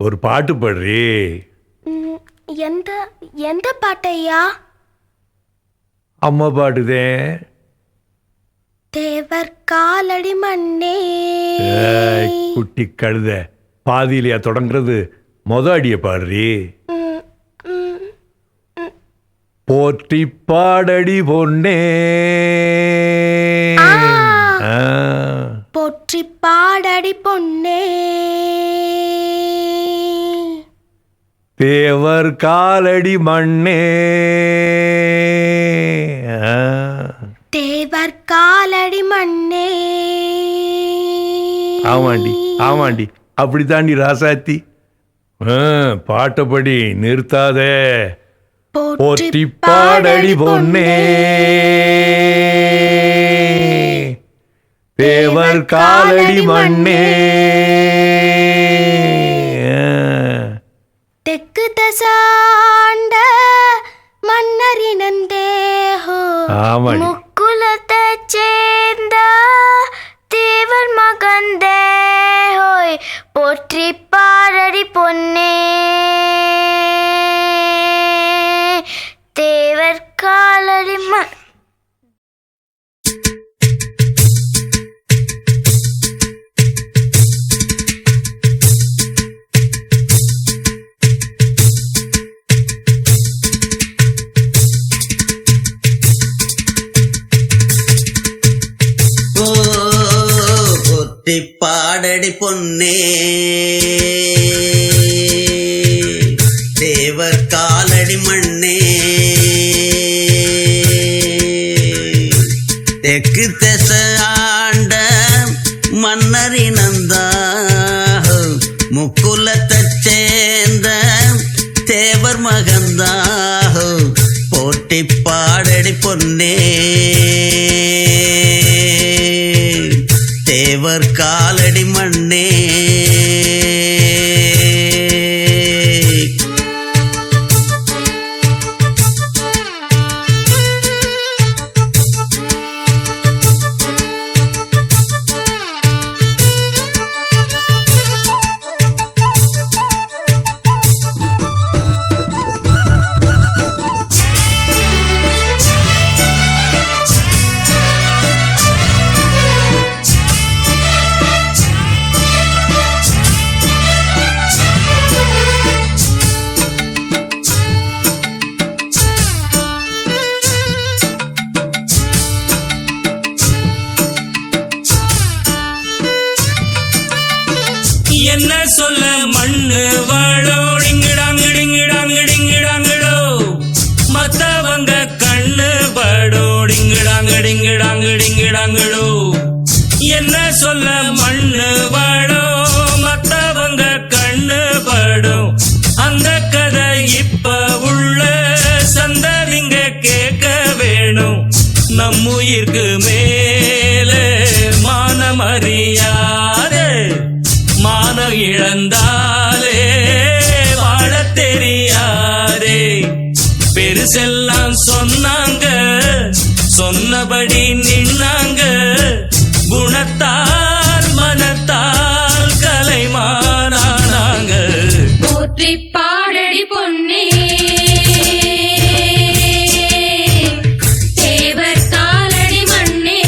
ஒரு பாட்டு பாடுறி. எந்த எந்த பாட்டையா? அம்மா பாடுதே. தேவர் காலடி மண்ணே. குட்டி கழுத, பாதியிலையா தொடங்குறது? அடிய பாடுறி. போற்றி பாடடி பொன்னே. போற்றி பாடடி பொன்னே. தேவர் காலடி மண்ணே. தேவர் காலடி மண்ணே. ஆமாண்டி ஆமாண்டி, அப்படித்தாண்டி ராசாத்தி. பாட்டப்படி நிறுத்தாதே. போற்றி பாடடி பொன்னே. தேவர் காலடி மண்ணே. தெற்கு தசாண்ட மன்னரினந்தேஹோ. முக்குலத்தை சேர்ந்த தேவர் மகந்தேஹோய். போற்றி பாடடி பொன்னே. தேவர் காலடி மண். பாடடி பொன்னே. தேவர் காலடி மண்ணே. தெற்கு திச ஆண்ட மன்னரினந்தா. முக்குலத்தை சேர்ந்த தேவர் மகந்தா. போட்டி பாடடி பொன்னே. தேவர் காலடி மண்ணே. என்ன சொல்ல மண்ணு வாழோ. டிங்கிடாங்கிடிங்கிடாங்கிடிங்கிடாங்கிடோ. மத்தவங்க கண்ணு படோ. டிங்கிடாங்கிடிங்கிடாங்கிடிங்கிடாங்கிடோ. என்ன சொல்ல மண்ணு வாழோ. மத்தவங்க கண்ணு படோ. அந்த கதை இப்ப உள்ள சந்ததிங்க கேட்க வேணும். நம்முயிருக்கு மேலே மானமறியாதே. மானம் இழந்தாலே வாழ தெரியாதே. பெருசெல்லாம் சொன்னாங்க, சொன்னபடி நின்னாங்க. குணத்தால் மனத்தால் கலைமானாங்க. போற்றி பாடடி பொன்னே. தேவர் காலடி மண்ணே.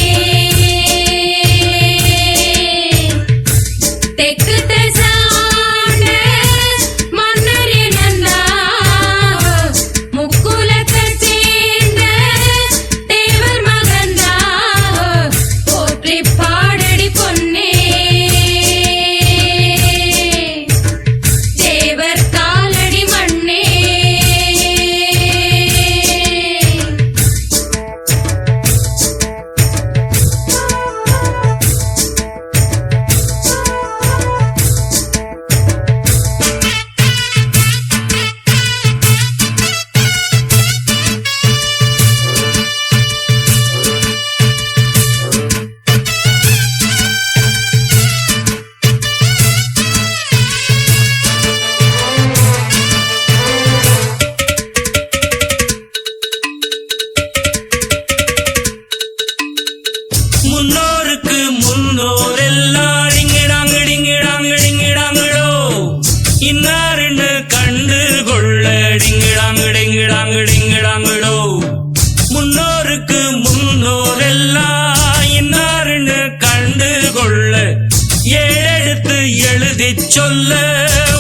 சேர்த்து எழுதி சொல்ல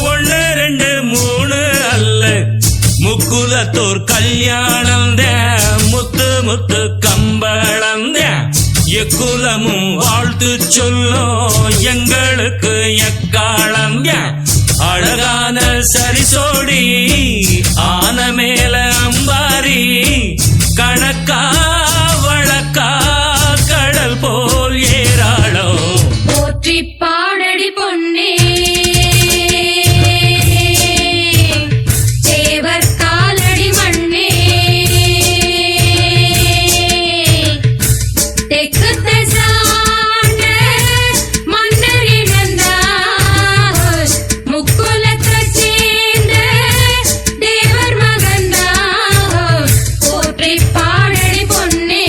1 2 3 அல்ல முக்குலத்தோர் கல்யாணம் முத்து முத்து கம்பளம் எக்குலமும் வாழ்த்து சொல்லும் எங்களுக்கு எக்காலம் அழகான சரிசோடி ஆன மேல அம்பாரி கணக்கா வழக்கா கடல் போல் ஏராளோ போற்றி பாடடி பொன்னே தேவர் காலடி மண்ணே தெற்கு தசாண்ட மன்னர் இழந்தார் முக்குலத்தைச் சேர்ந்த தேவர் மகந்தார் போற்றி பாடடி பொன்னே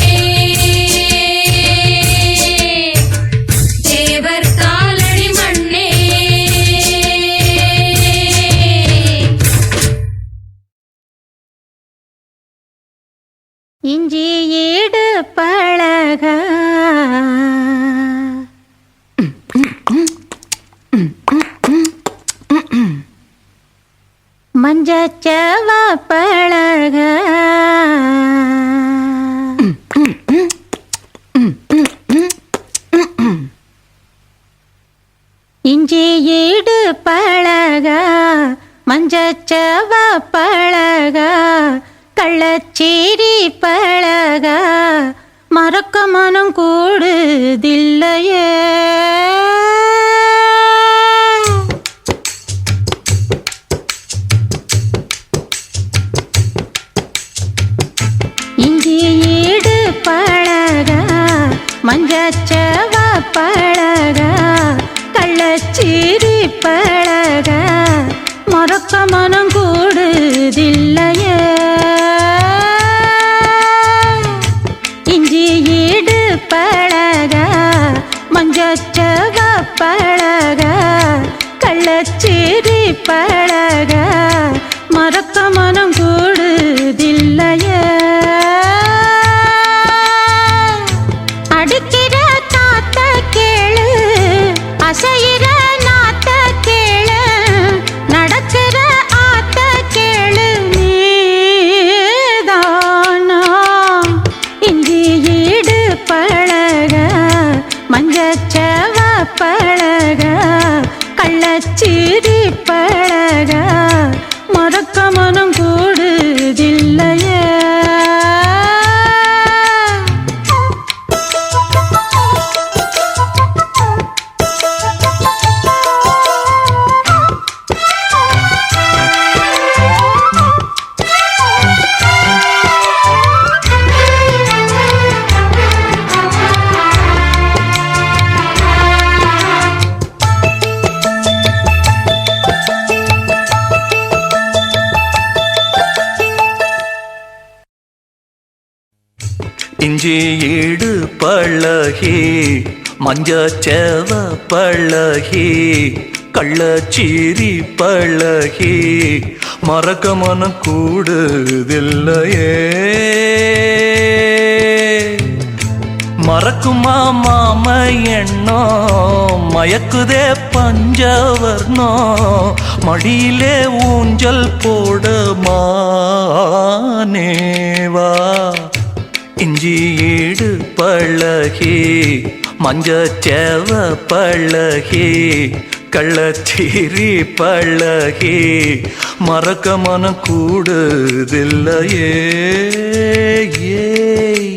தேவர் காலடி மண்ணே இஞ்சி ஈடு பழக மஞ்சச்சவ பழக இஞ்சி ஈடு பழக மஞ்சச்சவ பழக கள்ளச்சேரி பழக மறக்க மனம் கூடுதில்லையே இஞ்சி ஈடு பழக மஞ்சச்சவ பழக கள்ளச்சேரி பழக மறக்க மனம் கூடுதில்லையே இஞ்சி ஈடு பழக மஞ்சச்சவ பழக கள்ளச்சேரி பழக மறக்க மனம் கூடுதில்லையே அடிக்கிற காத்த கேளு அசையிற நாத்த கேளு நடக்கிற ஆத்த கேளு நீதானா இஞ்சி ஈடு பழக மஞ்சச்சவ பழக கள்ளச்சேரி பழக மறக்க மனம் கூடுதில்லையே இஞ்சி ஈடு பழகி மஞ்சச்சேவ பழகி கள்ளச்சீரி பழகி மறக்க மனம் கூடுதில்லையே மறக்குமா மாம எண்ணம் மயக்குதே பஞ்சவர்ணம் மடியிலே ஊஞ்சல் போட மானேவா இஞ்சி ஈடு பழகி மஞ்சச்சேவ பழகி கள்ளச்சீரி பழகி மறக்க மனம் கூடுதில்லையே ஏய்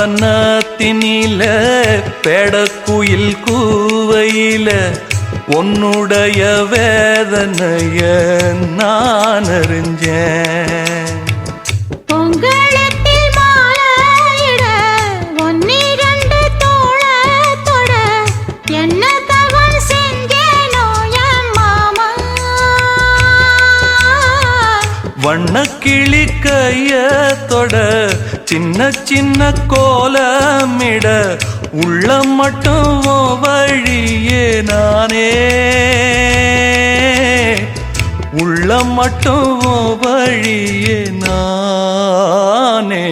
புன்னவனத்தினில பெடக்கு குயில் கூவையில உன்னுடைய வேதனைய நான் அறிஞ்சேன். பொங்கலத்தில் மாலையிட ஒன்னிரண்டு தோளத்தொட என்ன தவம் செஞ்சேனோ என் மாமா. வண்ணக்கிளி கையத்தொட சின்ன சின்ன கோலமிட உள்ளம் மட்டும் வழியே நானே, உள்ளம் மட்டும் வழியே நானே.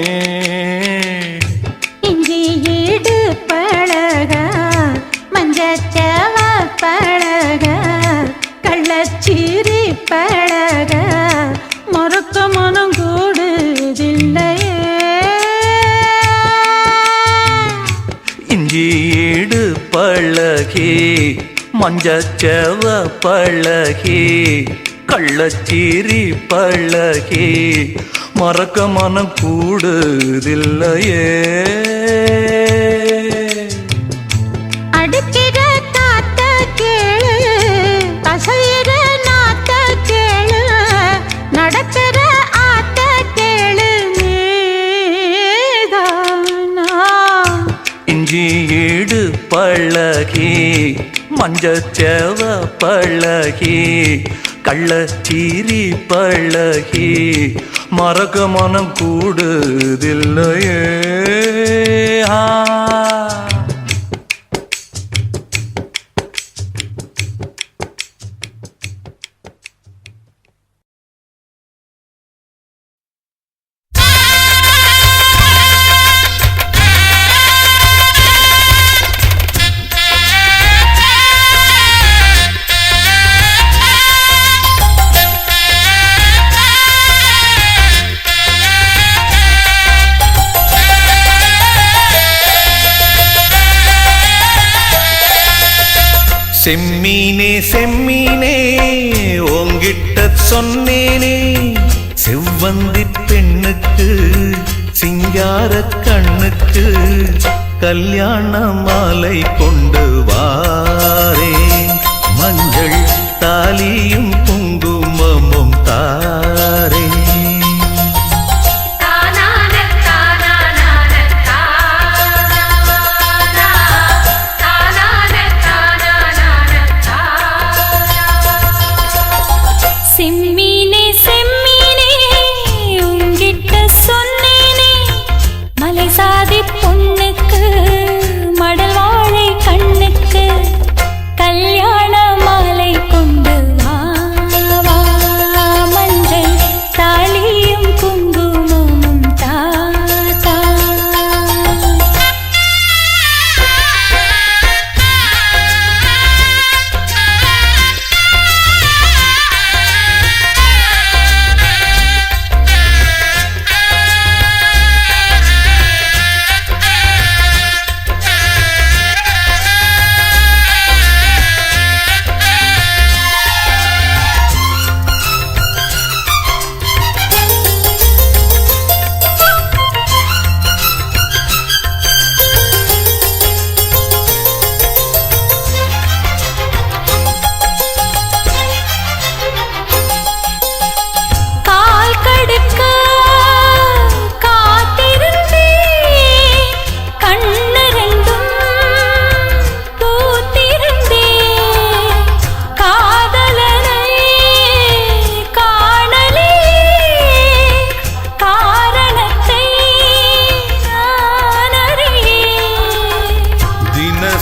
இஞ்சி ஈடு பழக மஞ்சச்சவ பழக கள்ளச்சீரி பழக மறக்க மனம் கூடுதில்லையே. இஞ்சி ஈடு பழகி மஞ்சச்சவ பழகி கள்ளச்சீரி பழகி மறக்க மனம் கூடுதில்லையே. அடுக்கிற காத்த கேளு கசையிற நாத்த கேளு நடக்கிற ஆத்த கேளு நீதானா. இஞ்சி ஈடு பழகி மஞ்சச்சேவ பழகி கள்ளச்சீரி பழகி மறக்க மனம் கூடுதில்லையே. செம்மீனே செம்மீனே உங்கிட்ட சொன்னேனே செவ்வந்தி பெண்ணுக்கு சிங்கார கண்ணுக்கு கல்யாண மாலை கொண்டு வாரே மஞ்சள் தாலியும் குங்குமமும் தாரே. செம்மீனே செம்மீனே உங்கிட்ட சொன்னேனே மலை சாதி பொண்ணுக்கு மடல் வாழை கண்ணுக்கு கல்யாண மாலை கொண்டு வா வா மஞ்சள் தாலியும் குங்குமமும் தா தா.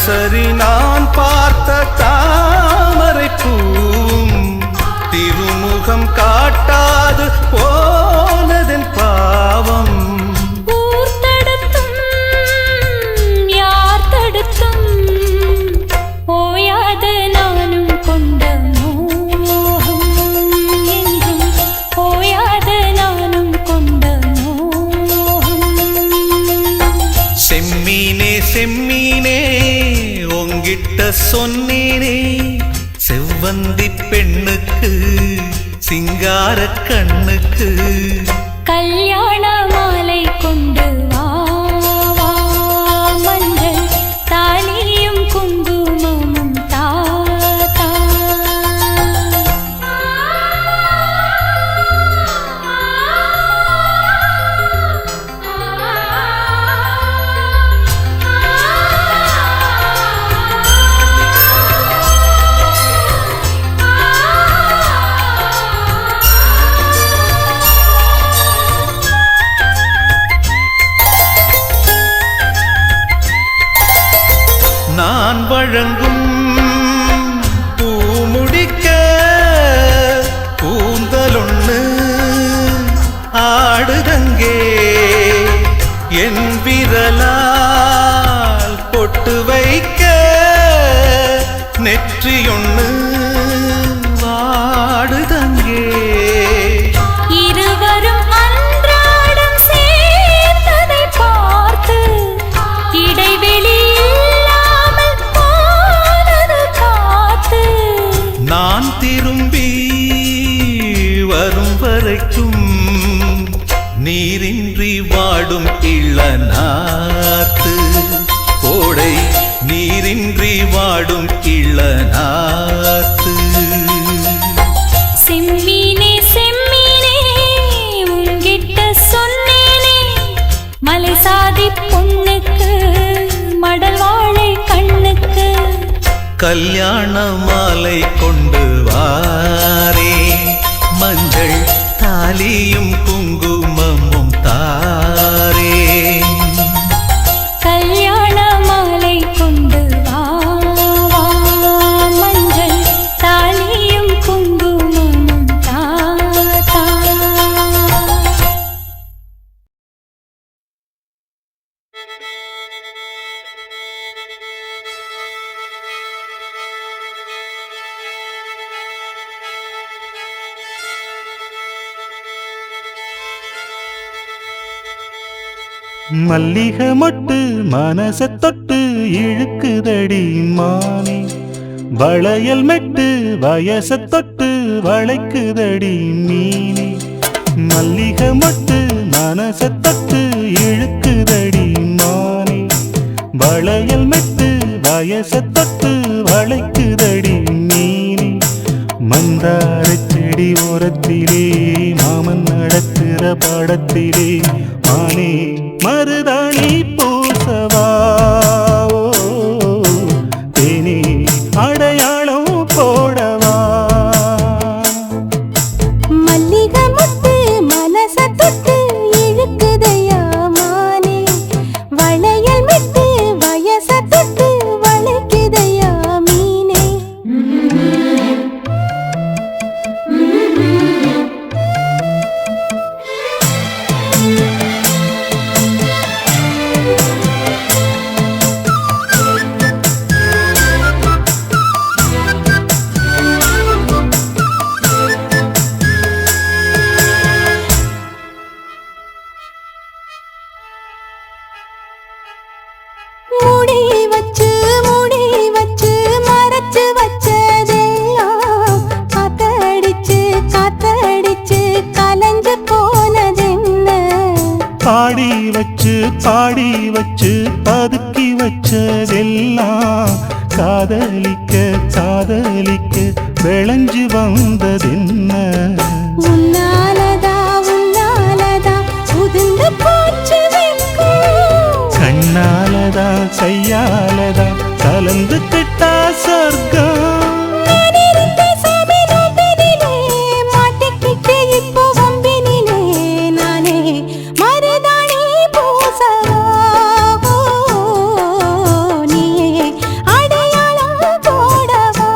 சரி நான் பார்த்த தாமரை பூம் திருமுகம் காட்டாது போனதன் பாவம். ஊர் தடுத்தும் யார் தடுத்தும் ஓயாத நானும் கொண்ட மோகம் என்றும் ஓயாத நானும் கொண்ட மோகம். செம்மீனே செம்மீனே உங்கிட்ட சொன்னேனே செவ்வந்தி பெண்ணுக்கு சிங்கார கண்ணுக்கு கல்யாண மாலை கொண்டு வா வா மஞ்சள் தாலியும் அழகும் பூமுடிக்க கூந்தலொண்ணு ஆடுதங்கே என் விரலால் பொட்டு வைக்க நெற்றியொண்ணு வாடுதங்கே இருவரும் அன்றாடம் சேர்ந்ததை பார்த்து இடைவெளி இல்லாமல் போனது காத்து நான் திரும்பி வரும் வரைக்கும் நீரின்றி வாடும் இளநாத்து கோடை நீரின்றி வாடும் இளநாத்து செம்மீனே செம்மீனே உங்கிட்ட சொன்னேனே மலை சாதி பொண்ணுக்கு மடல் வாழை கண்ணுக்கு கல்யாண மாலை கொண்டு வாரே மஞ்சள் தாலியும் குங்குமமும் தாரே கல்யாண மாலை கொண்டு வா வா, மஞ்சள் தாலியும் குங்குமமும் தா தா. மல்லிகை மொட்டு மனச தொட்டு இழுக்குதடி மானே வளையல் மெட்டு வயச தொட்டு வளைக்குதடி மீனே மல்லிகை மொட்டு மனச தொட்டு இழுக்குதடி மானே வளையல் மெட்டு வயச தொட்டு வளைக்குதடி மீனே மந்தார செடி ஓரத்திலே மாமன் நடத்துற பாடத்திலே மானே மருதாணி பூசவா தேனே அடையாளம் போடவா மல்லிகை முத்து மனச தொட்டு இழுக்குதையா மானே வளையல் மெட்டு வயச தொட்டு வளைக்குதையா மீனே மூடி வச்சு மறைச்சு வச்சதெல்லாம் காத்தடிச்சு காத்தடிச்சு கலஞ்சு போனதென்ன பாடி வச்சு பதுக்கி வச்சதெல்லாம் காதலிக்க காதலிக்க விளைஞ்சு வந்ததென்ன உன்னாலதா உதிர்ந்து போச்சு வெட்கம் கண்ணாலதா கையாலதா கலந்து கிட்டா சொர்க்கம் நான் இருந்த சாமி நோம்பினிலே மாட்டிக்கிட்டு இப்போ வம்பினிலே நானே மருதாணி பூசவா நீயே அடையாளம் போடவா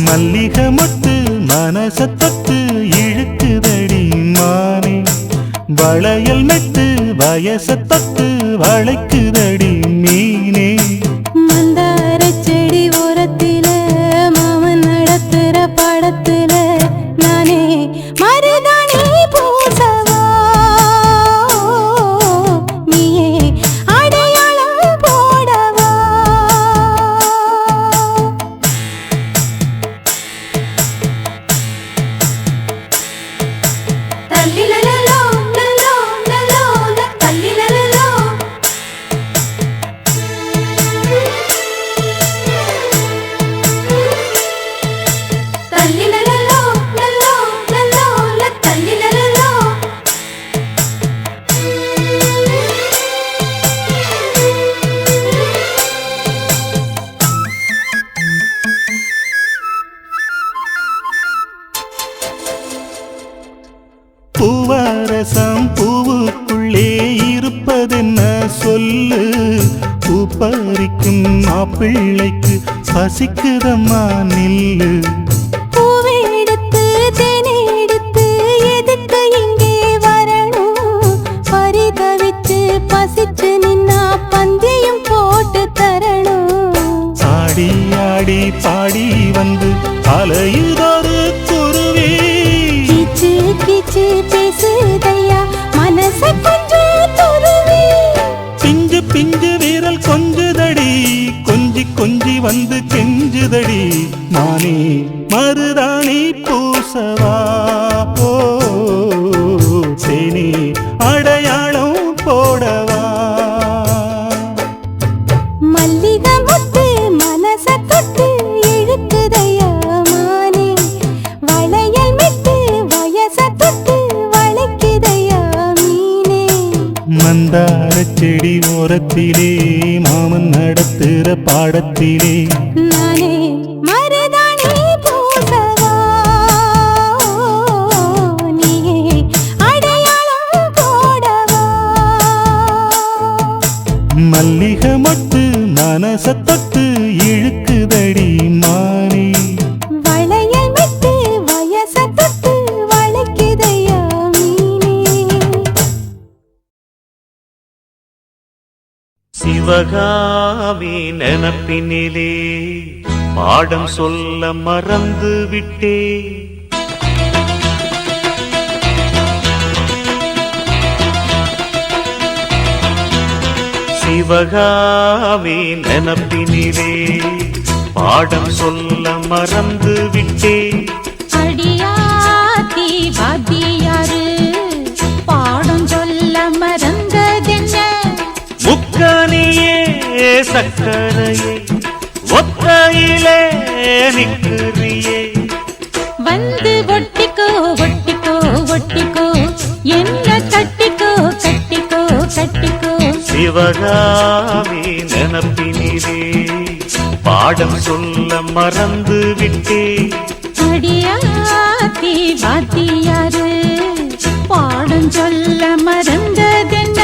மல்லிகை மொட்டு மனச தொட்டு இழுக்குதடி மானே வளையல் மெட்டு வயச தொட்டு வளைக்குதடி மீனே மந்தார செடி ஓரத்தில மாமன் நடத்துற படத்துல நானே மருதாணி பூசவா நீயே அடையாளம் போடவா தள்ளிலலோ லலோ லலோ தள்ளிலலோ மாப்பிள்ளைக்கு பசிக்குதம்மா நில்லு. பூவை எடுத்து தேனை எடுத்து எதுக்கு இங்கே வரணும்? பரிதவிச்சு பசிச்சு நின்னா பந்தியும் போட்டு தரணும். ஆடி ஆடி பாடி வந்து அலையுதொரு குருவி. கீச்சு கீச்சு பேசுதையா மனச கொஞ்சம் துருவி. பிஞ்சு பிஞ்சு வீரல் கொஞ்சுதடி, கொஞ்சி கொஞ்சி வந்து கெஞ்சுதடி. நானே மருதாணி பூசவா, ஓ தேனி அடையாளம் போடவா. மல்லிகை முத்து மனச தொட்டு இழுக்குதையா மானே. வளையல் மிட்டு வயச தொட்டு வளைக்குதையா மீனே. மந்தார செடி ஓரத்திலே மாமன் நடத்துற பாடத்திலே நானே மருதாணி பூசவா, நீயே அடையாளம் போடவா. மல்லிகை மொட்டு மனச தொட்டு இழுக்குதடி மானே. வளையல் மிட்டு வயச தொட்டு வளைக்குதையா மீனே. சிவகாமி நினப்பினிலே பாடம் சொல்ல மறந்து விட்டே. சிவகாமி நினப்பினிலே பாடம் சொல்ல மறந்து விட்டே. அடியாத்தி வாத்தியாரு பாடம் சொல்ல மறந்ததென்ன? முக்கனியே சக்கரையே ஒத்தையிலே நிற்கிறியே. வந்து ஒட்டிக்கோ ஒட்டிக்கோ ஒட்டிக்கோ என்ன கட்டிக்கோ கட்டிக்கோ கட்டிக்கோ. சிவகாமி நினப்பினிலே பாடம் சொல்ல மறந்து விட்டே. அடியாத்தி வாத்தியாரு பாடம் சொல்ல மறந்ததென்ன?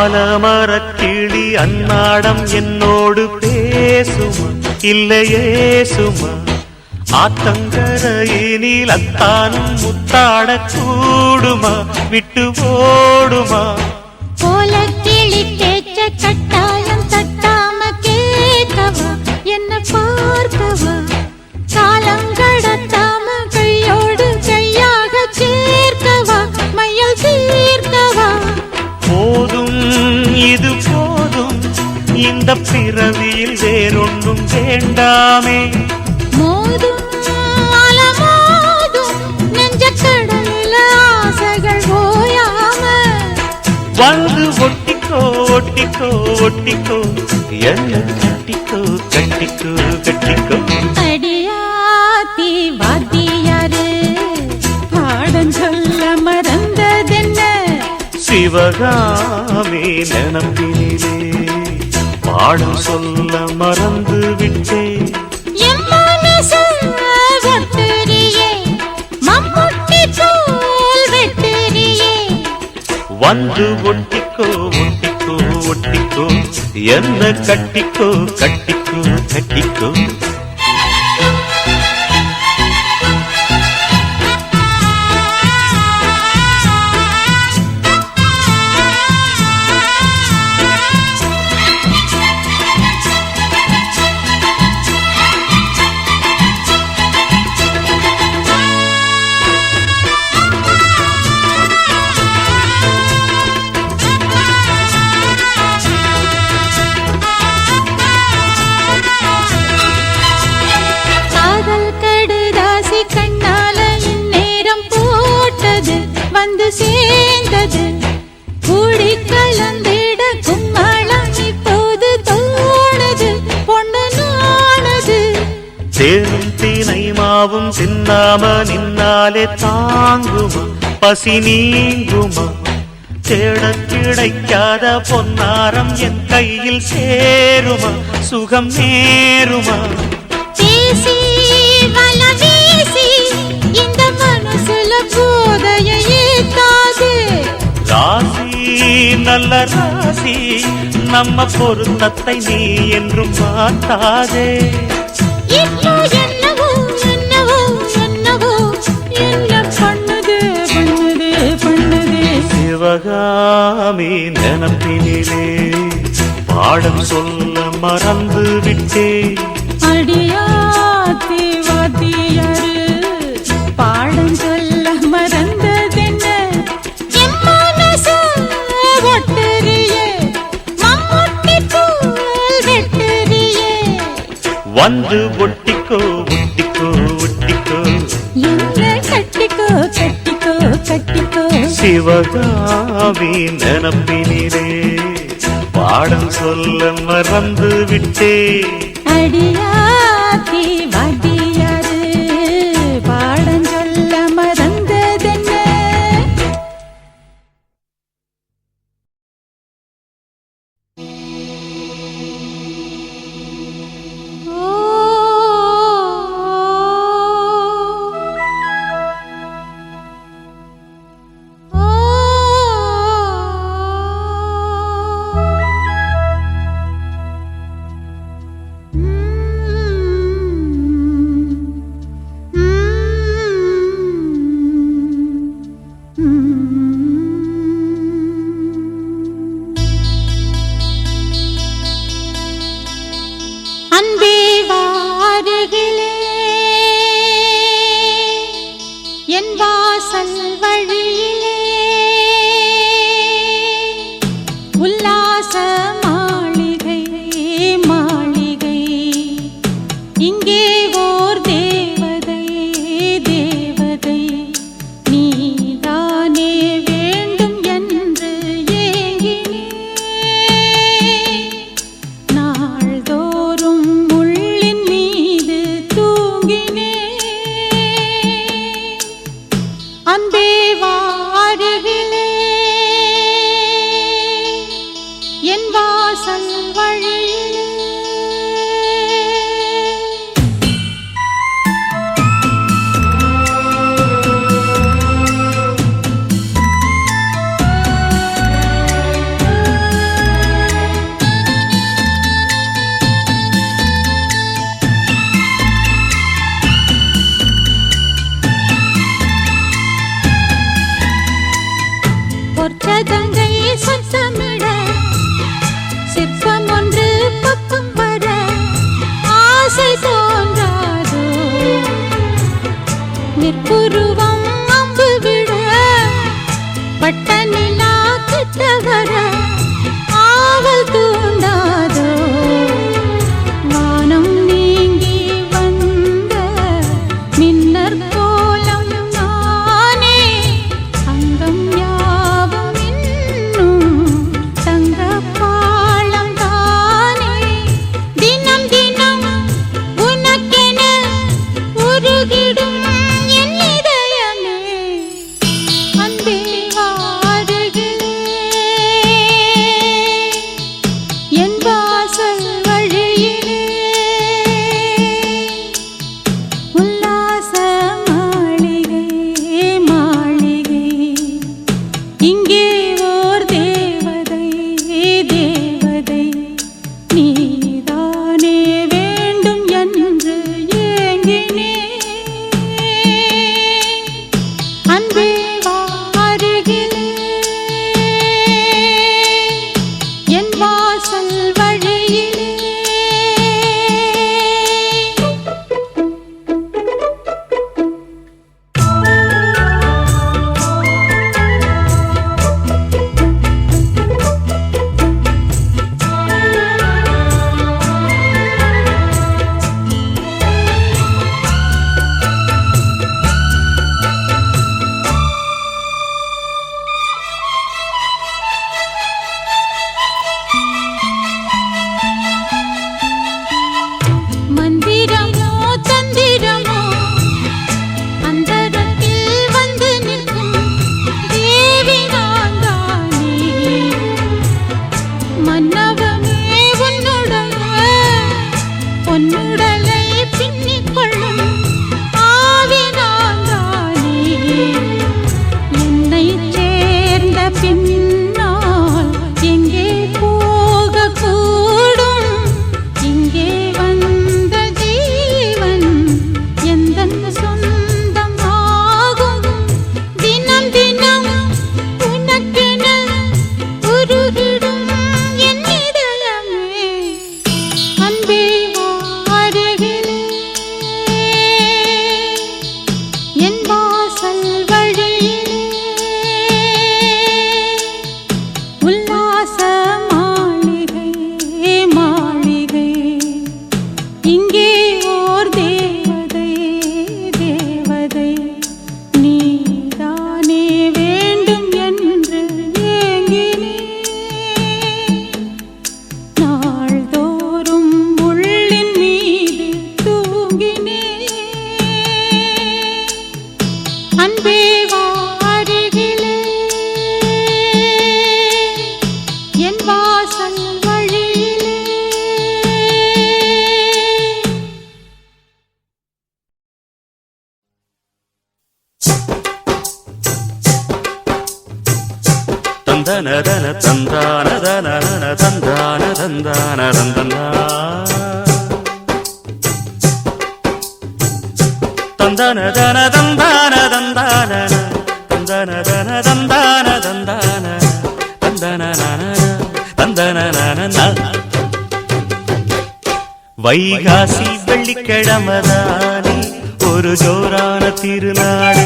ஆலமரக்கிளி அன்னாடம் என்னோடு பேசுமா இல்லையே சுமா. ஆத்தங்கரையினில் அத்தானும் முத்தாட கூடுமா விட்டு ஓடுமா. போல கிளி கேட்க கட்டாயம் தட்டாம கேட்கவா என்ன பார்க்கவா. காலங்கடத்தாம கையோடு கையாக சேர்க்கவா மையல் தீர்க்கவா. போதும் இது போதும் இந்த பிறவியில் வேறொன்றும் வேண்டாமே. மோதும் அலமோதும் நெஞ்ச கடலில் ஆசைகள் ஓயாம. வந்து ஒட்டிக்கோ ஒட்டிக்கோ ஒட்டிக்கோ என்ன கட்டிக்கோ கட்டிக்கோ கட்டிக்கோ. அடியாத்தி வாத்தியாரு பாடம் சொல்ல மறந்ததென்ன? சிவகாமி நினப்பினிலே பாடம் சொல்ல மறந்து விட்டே. என் மனசு வெட்டுறியே மம்முட்டி போல் வெட்டுறியே. வந்து ஒட்டிக்கோ ஒட்டிக்கோ ஒட்டிக்கோ என்ன கட்டிக்கோ கட்டிக்கோ கட்டிக்கோ. தேனும் தினை மாவும் தின்னாம நின்னாலே தாங்குமா பசி நீங்குமா தேடக் கிடைக்காத பொன்னாரம் என் கையில் சேருமா சுகம் நேருமா பேசி வல வீசி இந்த மனசுல போதையை ஏத்தாது ராசி நல்ல ராசி நம்ம பொருத்தத்தை நீ என்றும் மாட்டாதே இப்போ என்னவோ என்னவோ என்னவோ என்ன பண்ணுது பண்ணுது பண்ணுது சிவகாமி நினப்பினிலே பாடம் சொல்ல மறந்து விட்டே அடியாத்தி வாத்தியாரு பாடம் சொல்ல மறந்ததென்ன என் மனசு ஒட்டுறியே மம்முட்டி போல் வெட்டுறியே வந்து ஒட்டிக்கோ ஒட்டிக்கோ ஒட்டிக்கோ என்ன கட்டிக்கோ கட்டிக்கோ கட்டிக்கோ சிவகாமி நினப்பினிலே பாடம் சொல்ல மறந்து விட்டே அடியாத்தி வாத்தியாரு பாடம் சொல்ல மறந்ததென்ன அன்பே வாருகிலே என் வாசல் வழியிலே உல்லாச மாளிகை மாளிகை இங்கே ஓர் தேவதை தேவதை நீதானே வேண்டும் என்று ஏங்கினேன் நாள்தோறும் முள்ளின் மீது தூங்கினேன் அன்பே வாருகிலே என் வாசல் வழியிலே பொற்சதங்கை சத்தமிட சிற்ப மன்னவனே பொன்னுடலை பின்னிக் கொள்ளும் ஆவினால்தானே என்னைச் சேர்ந்த பின்னால் எங்கே போகக்கூடும்? இங்கே வந்த ஜீவன் எந்தன் சொந்தமாகும். தினம் தினம் உனக்கென உருகிடும் என் இதயமே. அன்பே அருகிலே என் வாசல் வழியிலே உல்லாச மாளிகை மாளிகை இங்கே ஓர் தேவதை தேவதை நீதானே வேண்டும் என்று ஏங்கினேன். நாள்தோறும் உள்ளின் மீது தூங்கினேன். அன்பே வா அருகிலே என் வாசல் வழியிலே. தந்தனதன தந்தானதன தந்தான தந்தான தந்தனா தந்தனதன தந்தான தந்தான தந்தனதன தந்தான தந்தான தந்தனன தந்தனன. வைகாசி வெள்ளிக்கிழமதானே ஒரு ஜோரான திருநாடு.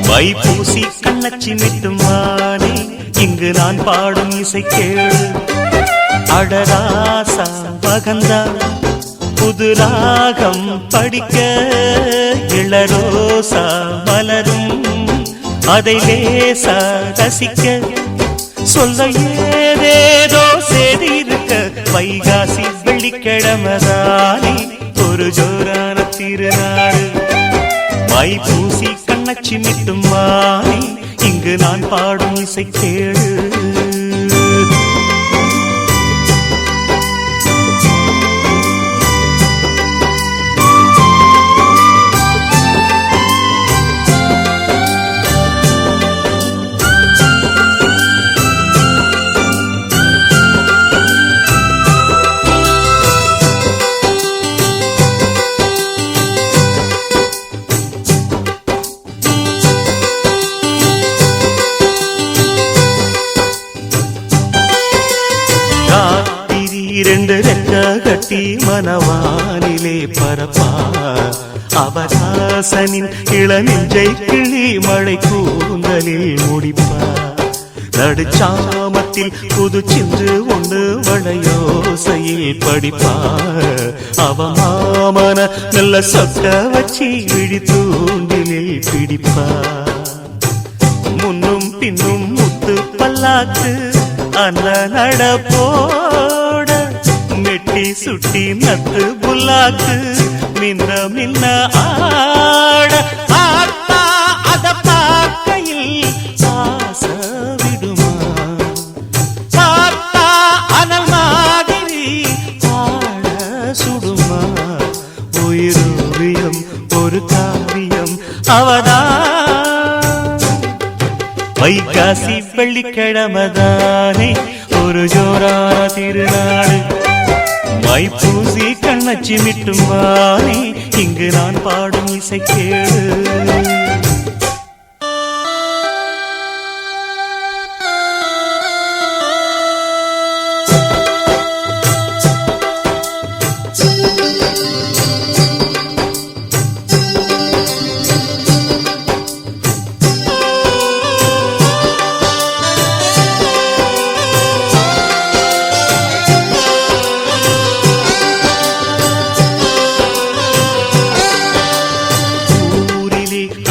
வைப்பூசி கண்ணச்சி மிட்டுமானே இங்கு நான் பாடும் இசை கேளு. அடராசா மகந்தா புது ராகம் படிக்க இளரோசா மலரும் அதை லேசா ரசிக்க சொல்ல ஏதேதோ செய்தி இருக்க. வைகாசி வெள்ளிக்கிழமதானே ஒரு ஜோரான திருநாடு. வைப்பூசி கண்ணச்சி மிட்டுமானே இங்கு நான் பாடும் இசை கேளு. இரண்டு ரெக்க கட்டி மனவானிலே பரப்பா அவதாசனின் இளநெஞ்சை கிளி மழை கூந்தலில் முடிப்பா. நடுச்சாமத்தில் புது சின்று ஒன்று வளையோசையில் படிப்பா. அவ மாமன நல்ல சொக்க வச்சி விழி தூண்டிலில் பிடிப்பா. முன்னும் பின்னும் முத்து பல்லாக்கு அன்ன நடப்போட மெட்டி சுட்டி நத்து புல்லாக்கு மின்ன மின்ன ஆட. ஆத்தா அத பார்க்கையில் ஆச விடுமா? பார்த்தா அனல் மாதிரி ஆட சுடுமா? உயிரோவியம் ஒரு காவியம் அவதான். வைகாசி வெள்ளிக்கிழமதானே ஒரு ஜோரான திருநாடு. வைப்பூசி கண்ணச்சி மிட்டுமானே இங்கு நான் பாடும் இசை கேளு.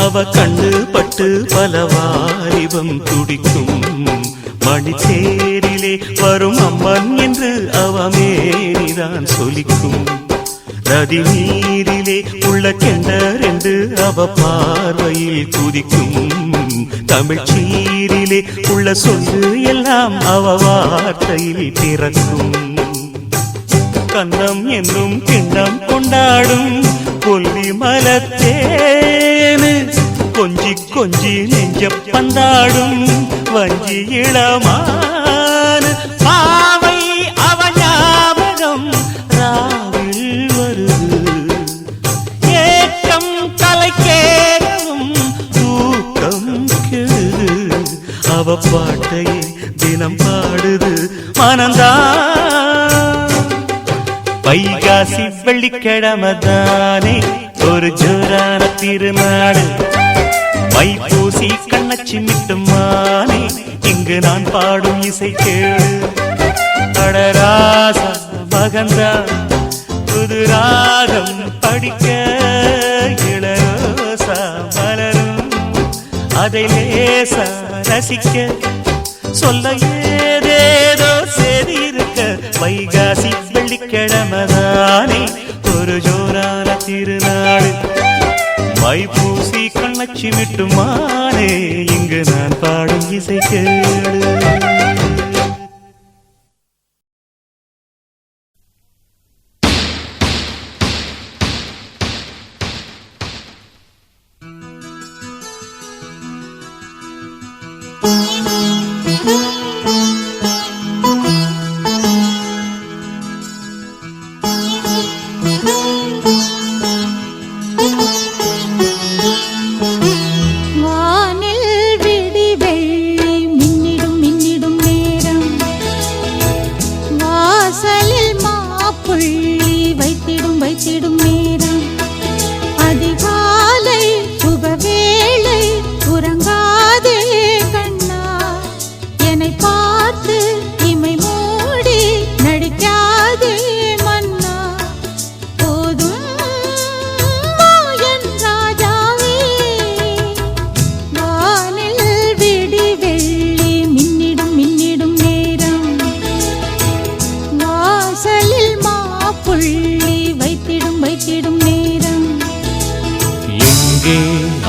அவ கண்ணு பட்டு பல வாலிபம் துடிக்கும். மணித்தேரிலே வரும் அம்மன் என்று அவ மேனிதான் சொலிக்கும். ரதி நீரிலே உள்ள கெண்டரென்று அவ பார்வையில் குதிக்கும் தமிழ் சீரிலே உள்ள சொல்லு எல்லாம் அவ வார்த்தையில் பிறக்கும் கண்ணம் என்னும் கிண்ணம் கொண்டாடும் கொல்லி மலத்தேனு கொஞ்சி கொஞ்சி நெஞ்ச பந்தாடும் வஞ்சி இளமான பாவை அவ ஞாபகம் ராவில் வருது ஏக்கம் கலைக்கேறவும் தூக்கம் கெடுது அவ பாட்டையே தினம் பாடுது மனந்தான் வைகாசி வெள்ளிக்கிழமைதானே ஒரு ஜோரான திருநாடு மைப்பூசி கண்ணச்சி மிட்டுமானே இங்கு நான் பாடும் இசை கேடு அடராசா மகந்தா புது ராகம் படிக்க இளரோசா மலரும் அதை லேசா ரசிக்க சொல்ல ஏதேதோ சேதி இருக்க வைகாசி வெள்ளிக்கிழமைதானே ஒரு ஜோரான திருநாடு மைப்பூசி கண்ணச்சி மிட்டுமானே இங்கு நான் பாடும் இசை கேடு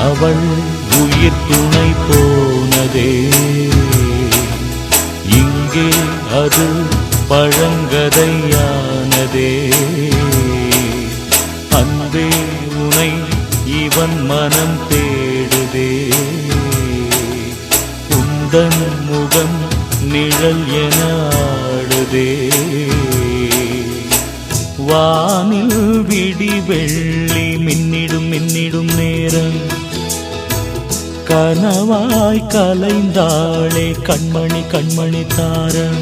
அவள் உயிர் துணை போனதே இங்கே அது பழங்கதையானதே அன்பே உனை இவன் மனம் தேடுதே உந்தன் முகம் நிழல் என ஆடுதே வானில் விடி வெள்ளி மின்னிடும் மின்னிடும் நேரம் கனவாய் கலைந்தாளே கண்மணி கண்மணி தாரம்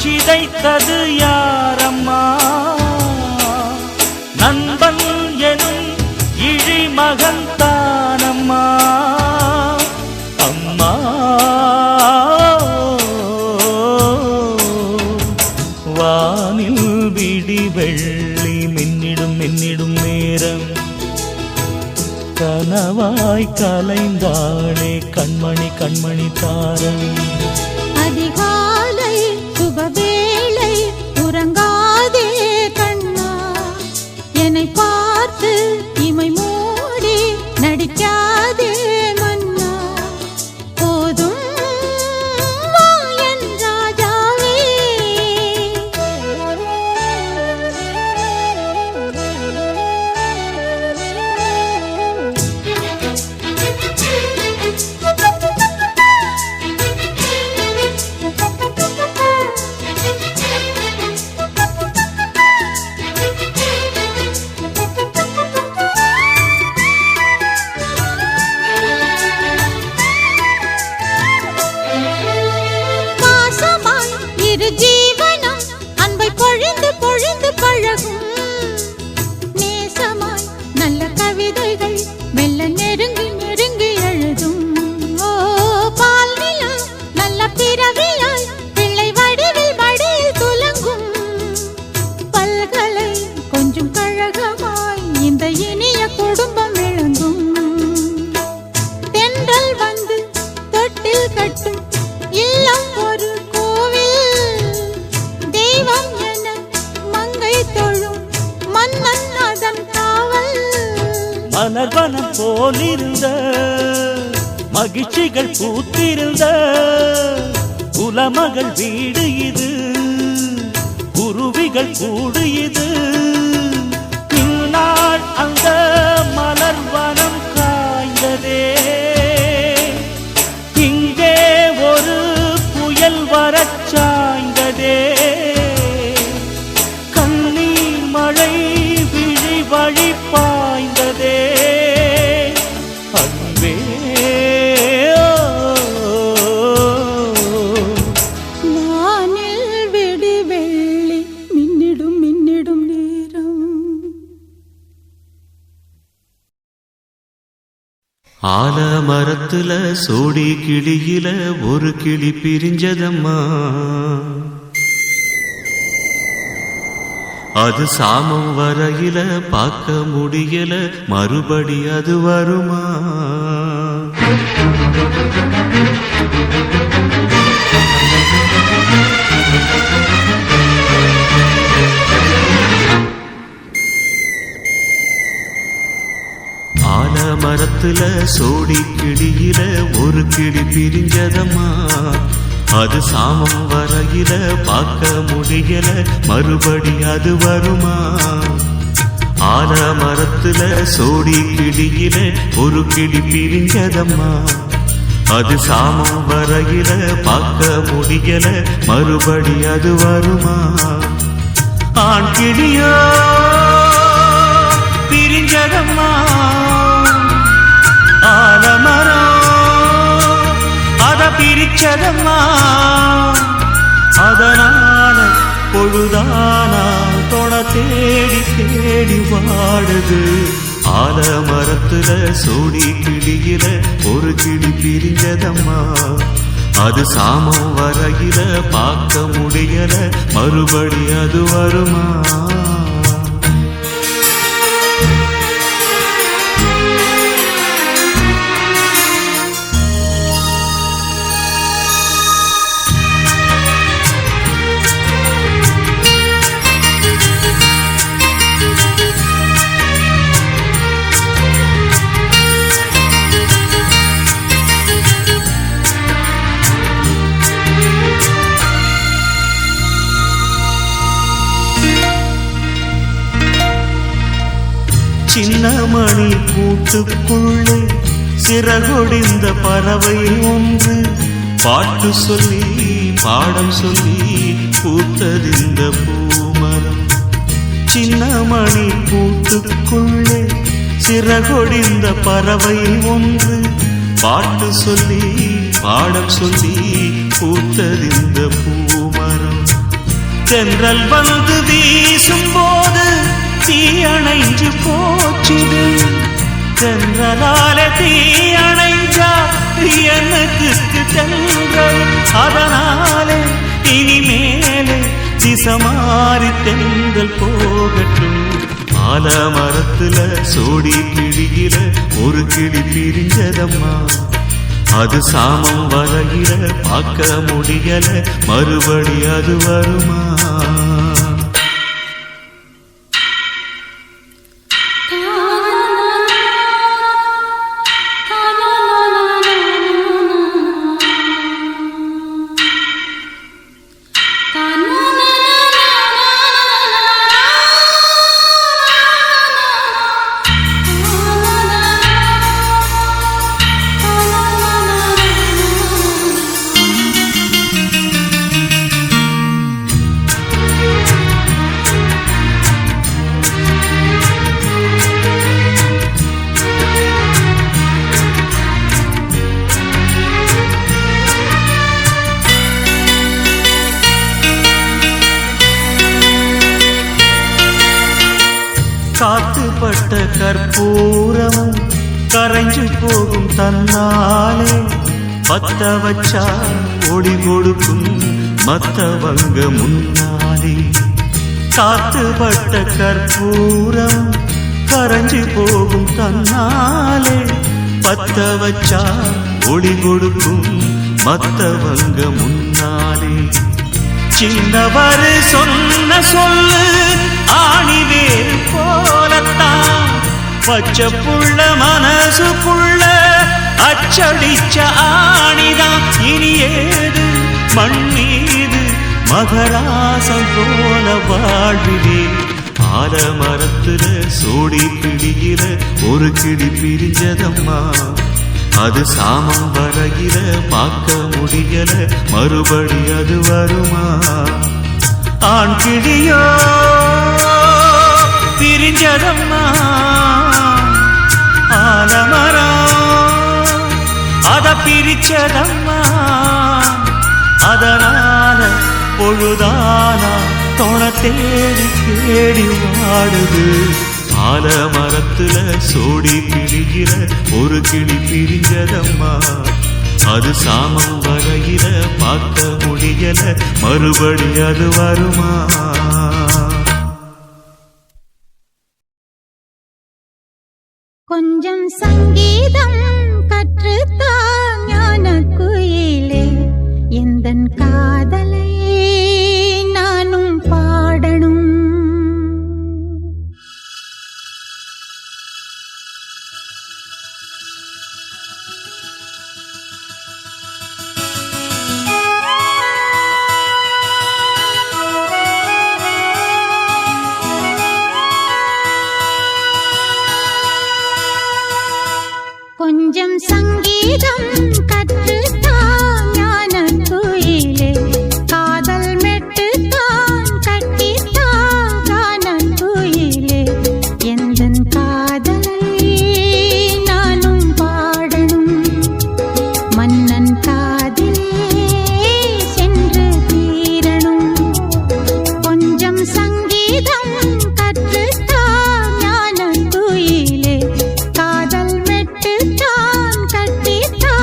சிதைத்தது யாரம்மா நண்பன் எனும் இழி மகன்தானம்மா அம்மா வானில் விடி வெள்ளி மின்னிடும் மின்னிடும் நேரம் கன கனவாய் கலைந்தாளே கண்மணி கண்மணி தாரம். அதிகாலை சுபவேளை உறங்காதே கண்ணா, என்னை பார்த்து இமை மூடி நடிக்காதே மன்னா. போதும் வா என் ராஜாவே. பாசமாய் இரு ஜீவனம் அன்பை பொழிந்து பொழிந்து பழகும். நேசமாய் நல்ல கவிதைகள் மெல்ல நெருங்கி நெருங்கி எழுதும். ஓ பால் நிலா நல்ல பிறவியாய் பிள்ளை வடிவில் வடியில் துலங்கும். பல்கலை கொஞ்சம் கழகமாய் இந்த இனிய குடும்பம் விளங்கும். தென்றல் வந்து தொட்டில் கட்டும் இல்லம் ஒரு கோவில். தெய்வம் என மங்கை தொழும் மன்னன் அதன் காவல். மலர்வனம் போலிருந்த மகிழ்ச்சிகள் பூத்திருந்த குலமகள் வீடு இது, குருவிகள் கூடு இது. இந்நாள் அந்த மலர்வனம் காய்ந்ததே, இங்கே ஒரு புயல் வரச் சாய்ந்ததே. கண்ணீர் மழை விழி வழி பாய்ந்ததே அன்பே. வானில் வெடி வெள்ளி மின்னிடும் மின்னிடும் நேரம். ஆலமரத்துல சோடி கிளியில ஒரு கிளி பிரிஞ்சதம்மா, அது சாமம் வரையில பார்க்க முடியல, மறுபடி அது வருமா? ஆலமரத்துல சோடி கிளியில ஒரு கிளி பிரிஞ்சதம்மா, அது சாமம் வரையில பார்க்க முடியல, மறுபடி அது வருமா? ஆலமரத்துல சோடி கிளியில ஒரு கிளி பிரிஞ்சதம்மா, அது சாமம் வரையில பார்க்க முடியல, மறுபடி அது வருமா? ஆண் கிளியோ பிரிஞ்சதம்மா, ஆலமரம் அத பிரிச்சதம்மா, அதனால பொழுதானா தொண தேடி தேடி வாடுது. ஆலமரத்துல சோடி கிளியில ஒரு கிளி பிரிஞ்சதம்மா, அது சாமம் வரையில பார்க்க முடியல, மறுபடி அது வருமா? சின்னமணி கூட்டுக்குள்ளே சிறகொடிந்த பறவை ஒன்று, பாட்டு சொல்லி பாடம் சொல்லி பூத்ததிந்த பூமரம். சின்னமணி கூட்டுக்குள்ளே சிறகொடிந்த பறவை ஒன்று, பாட்டு சொல்லி பாடம் சொல்லி பூத்ததிந்த பூமரம். தென்றல் வந்து வீசும் போது தீயணைஞ்சு போச்சுது, தென்றலால தீயணைஞ்சா எனக்கு தென்றல். அதனாலே இனிமேலே திசமாறி தென்றல் போகட்டும். ஆலமரத்துல சோடி கிளியில ஒரு கிளி பிரிஞ்சதம்மா. அது சாமம் வரையில பார்க்க முடியல, மறுபடி அது வருமா? காத்துப்பட்ட கற்பூரமும் கரைஞ்சு போகும் தன்னாலே, பத்த வச்சா ஒளி கொடுக்கும் மத்தவங்க முன்னாலே. காத்துப்பட்ட கற்பூரம் கரைஞ்சு போகும் தன்னாலே, பத்த வச்சா ஒளி கொடுக்கும் மத்தவங்க முன்னாலே. சின்னவர் சொன்ன சொல்லு ஆணிவேர் போலத்தான், பச்சை புள்ள மனசுக்குள்ள அச்சடிச்ச ஆணிதான். இனி ஏது மண் மீது மகராசம் போல வாழ்விலே. ஆலமரத்துல சோடி கிளியில ஒரு கிளி பிரிஞ்சதம்மா. அது சாமம் வரையில பார்க்க முடியல, மறுபடி அது வருமா? ஆண் கிளியோ பிரிஞ்சதம்மா. ஆலமரம் அத பிரிச்சதம்மா. அதனால பொழுதானா தொண தேடி தேடி வாடுது. ஆலமரத்துல சோடி கிளியில ஒரு கிளி பிரிஞ்சதம்மா. அது சாமம் வரையில பார்க்க முடியல, மறுபடி அது வருமா? கொஞ்சம் சங்கீதம் கற்றுத்தா ஞான குயிலே, எந்தன் காதலை நானும் பாடணும். கொஞ்சம் சங்கீதம் கற்றுத்தா ஞான குயிலே, காதல் மெட்டுத்தான் கட்டித்தா கான குயிலே, எந்தன் காதலை நானும் பாடணும். மன்னன் காதிலே சென்று தீரணும். கொஞ்சம் சங்கீதம் கற்றுத்தா ஞான குயிலே, காதல் மெட்டுத்தான் கட்டித்தா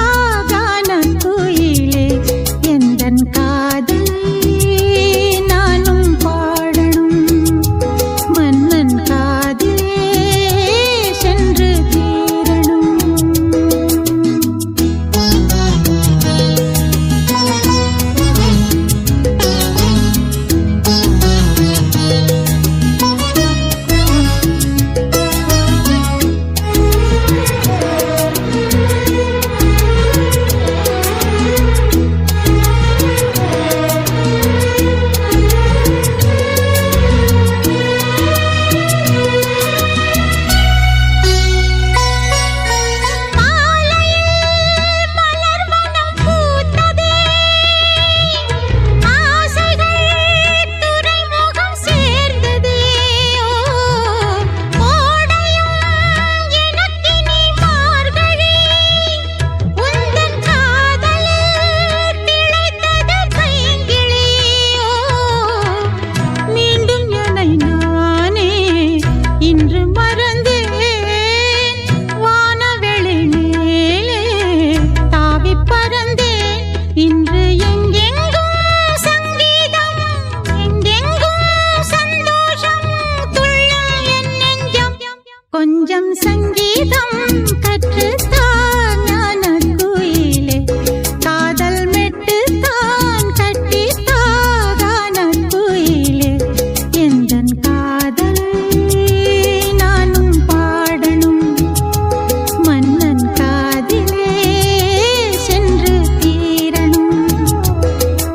கொஞ்சம் சங்கீதம் கற்றுத்தான் ஞான குயிலே காதல் மெட்டு தான் கட்டித்தாகான குயிலே எந்தன் காதல் நானும் பாடணும் மன்னன் காதிலே சென்று தீரணும்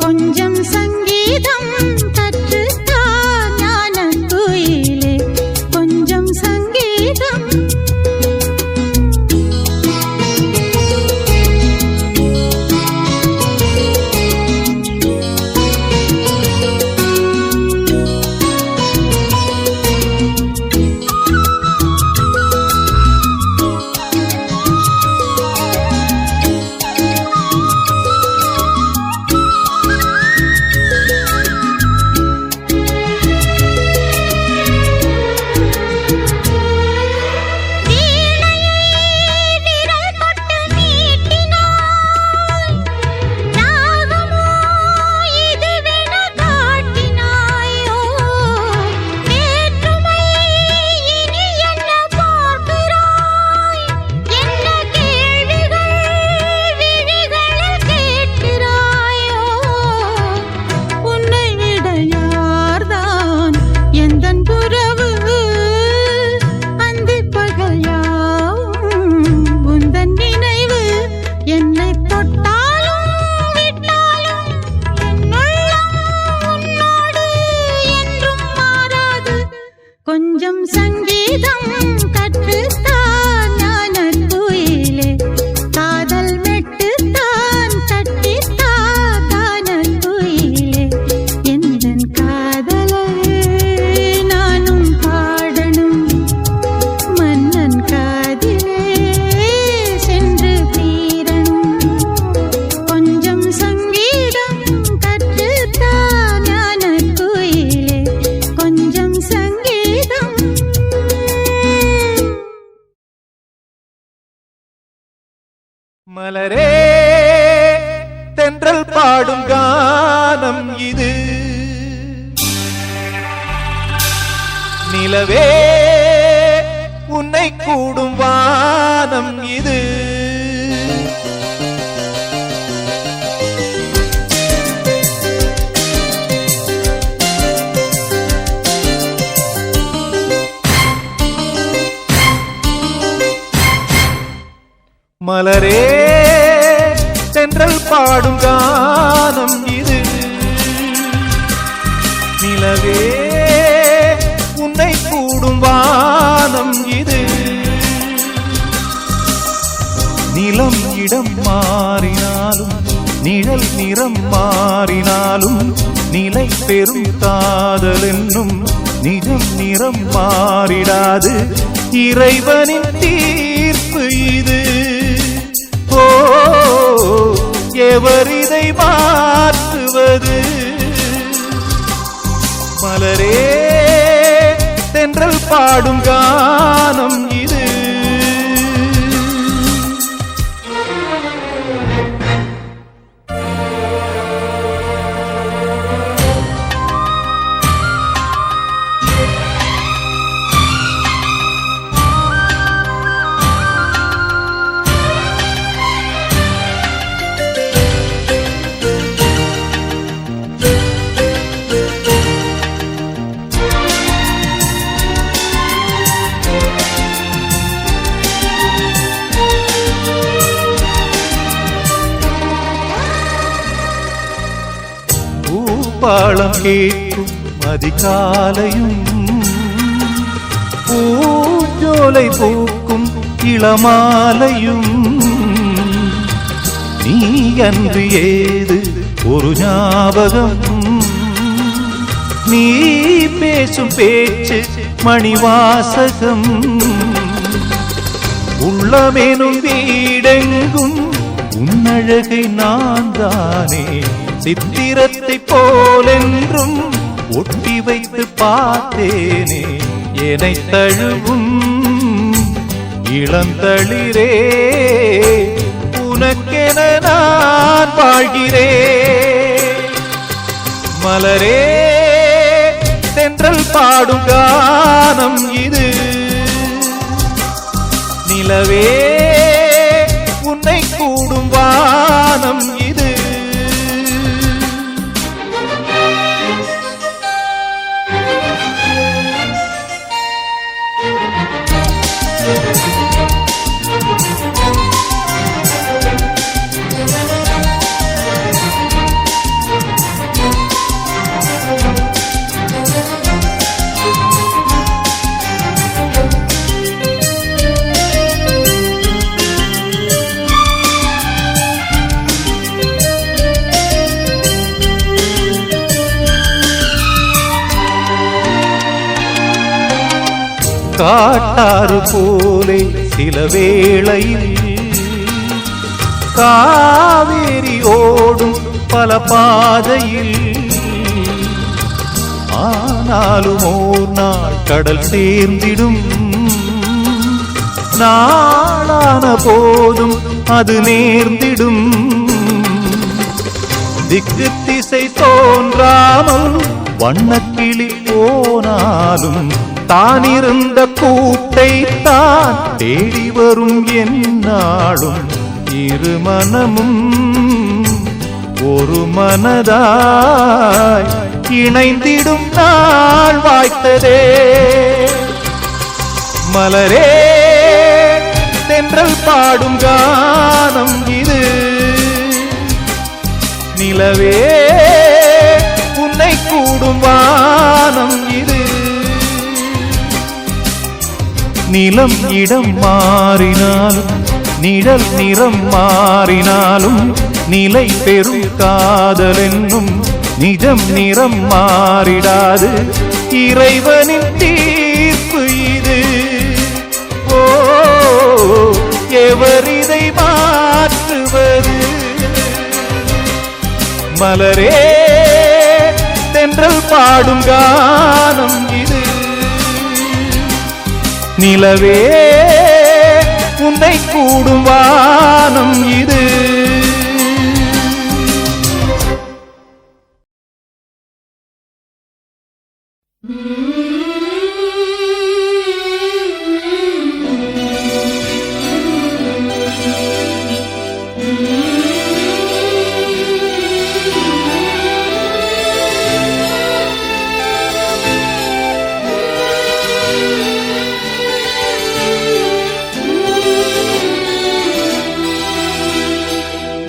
கொஞ்சம் சங்கீதம் கற்றுத்தான் ஞான குயிலே கொஞ்சம் சங்கீதம் கொஞ்சம் சங்கீதம் கற்றுத்தான் ஞான குயிலே காதல் மெட்டு தான் கட்டித்தாகான குயிலே எந்தன் காதலை நானும் பாடணும் மன்னன் காதிலே சென்று தீரணும் கொஞ்சம் சங்கீதம் கற்றுத்தான் ஞான குயிலே கொஞ்சம் சங்கீதம் மலரே தென்றல் பாடும் கானம் இது நிலவே உன்னை கூடும் வானம் இது மலரே தென்றல் பாடும் கானம் இது நிலவே உன்னை கூடும் வானம் இது நிலம் இடம் மாறினாலும் நிழல் நிறம் மாறினாலும் நிலை பெறும் காதல் என்னும் நிஜம் நிறம் மாறிடாது இறைவனின் தீர்ப்பு இது ஓ எவர் இதை மாற்றுவது மலரே தென்றல் பாடும் கானம் இது பாளம் கேட்கும் அதிகாலையும் பூஞ்சோலை பூக்கும் இளமாலையும் நீ அன்று ஏது ஒரு ஞாபகம் நீ பேசும் பேச்சு மணிவாசகம் உள்ளமேனும் வீடெங்கும் உன்னழகை நான் தானே சித்திரத்தை போலென்றும் ஒட்டி வைத்து பார்த்தேனே என்னை தழுவும் இளந்தளிரே உனக்கென நான் வாழ்கிறேன் மலரே தென்றல் பாடும் கானம் இது நிலவே உன்னை கூடும் வானம் இது. காட்டாறு போலே சில வேளையில் காவேரி ஓடும் பல பாதையில், ஆனாலும் ஓர் நாள் கடல் சேர்ந்திடும். நாளான போதும் அது நேர்ந்திடும். திக்கு திசை தோன்றாமல் வண்ணக்கிளி போனாலும் தானிருந்த கூட்டை தான் தேடி வரும் என்னாலும். இரு மனமும் ஒரு மனதாய் இணைந்திடும் நாள் வாய்த்ததே. மலரே தென்றல் பாடும் கானம் இது. நிலவே உன்னை கூடும் வானம் இது. நிலம் இடம் மாறினாலும் நிழல் நிறம் மாறினாலும் நிலை பெறும் காதல் என்னும் நிஜம் நிறம் மாறிடாது. இறைவனின் தீர்ப்பு இது. ஓ எவர் இதை மாற்றுவது? மலரே தென்றல் பாடும் கானம் இது. நிலவே உன்னை கூடும் வானம் இது.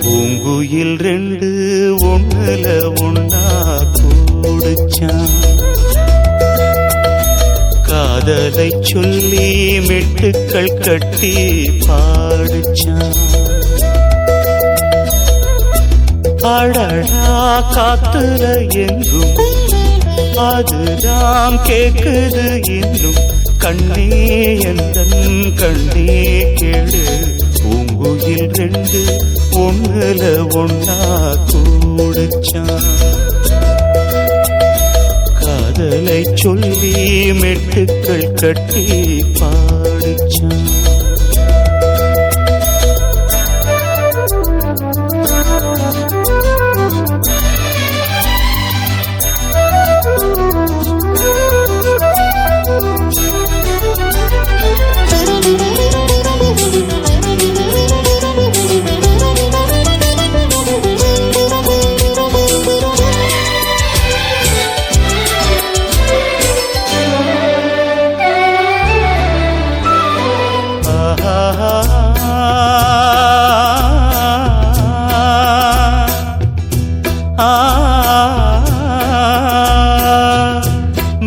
பூங்குயில் ரெண்டு ஒண்ணுல ஒன்னா கூடுச்சான். காதலை சொல்லி மெட்டுக்கள் கட்டி பாடுச்சான். அடடா காத்துல எங்கும் அதுதான் கேக்குது இன்னும். கண்ணே எந்தன் கண்ணே கேடு. பூங்குயில் ரெண்டு ஒண்ணுல ஒன்னா கூடுச்சான். காதலை சொல்லி மெட்டுக்கள் கட்டி பாடுச்சான்.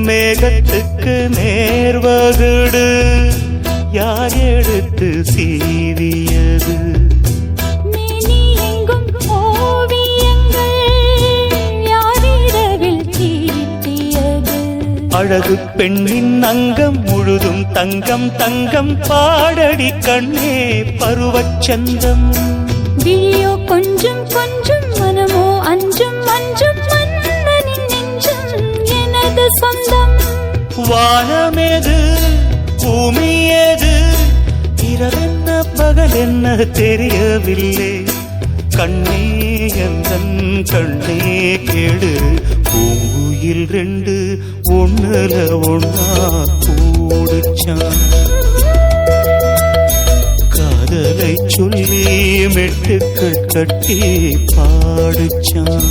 மேகத்துக்கு நேர்வகுடு யார் எடுத்து சீவியது? அழகு பெண்ணின் அங்கம் முழுதும் தங்கம் தங்கம் பாடடி கண்ணே பருவச்சந்தம். விழியோ கொஞ்சம் கொஞ்சம் மனமோ அஞ்சும் அஞ்சும் மன்னனின் நெஞ்சம் எனது சொந்தம். வானமேது பூமியேது இரவென்ன பகல் என்ன தெரியவில்லை. கண்ணே எந்தன் கண்ணே கேடு. பூங்குயில் ரெண்டு ஒண்ணுல ஒன்னா கூடுச்சான். காதலை சொல்லி மெட்டுக்கள் கட்டி பாடுச்சான்.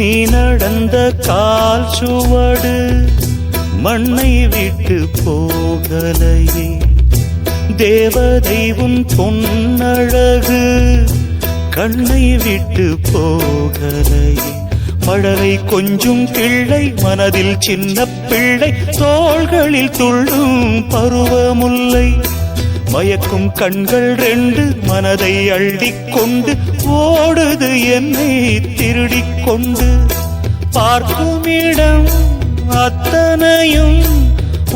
நீ நடந்த கால் சுவடு மண்ணை விட்டு போகலையே, தேவதை உன் பொன்னழகு கண்ணை விட்டு போகலையே. மழலை கொஞ்சும் கிள்ளை மனதில் சின்ன பிள்ளை, தோள்களில் துள்ளும் பருவமுல்லை. மயக்கும் கண்கள் ரெண்டு மனதை அள்ளிக்கொண்டு ஓடுது என்னை திருடிக் கொண்டு. பார்க்கும் இடம் அத்தனையும்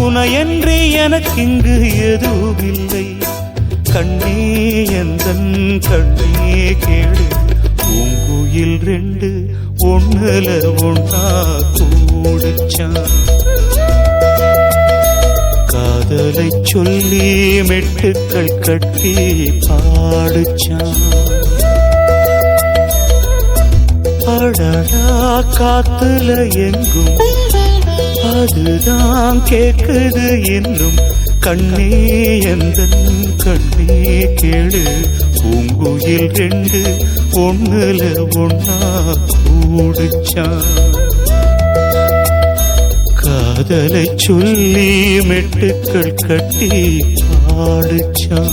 உனையன்றி எனக்கிங்கு எதுவுமில்லை. கண்ணே எந்தன் கண்ணே கேடு, பூங்குயில் ரெண்டு ஒண்ணுல ஒன்னா கூடுச்சான். காதலை சொல்லி மெட்டுக்கள் கட்டி பாடுச்சான். அடடா காத்துல எங்கும் அதுதான் கேக்குது இன்னும். கண்ணே எந்தன் கண்ணே கேளு, பூங்குயில் ரெண்டு ஒண்ணுல ஒன்னா கூடுச்சான். காதலை சொல்லி மெட்டுக்கள் கட்டி பாடுச்சான்.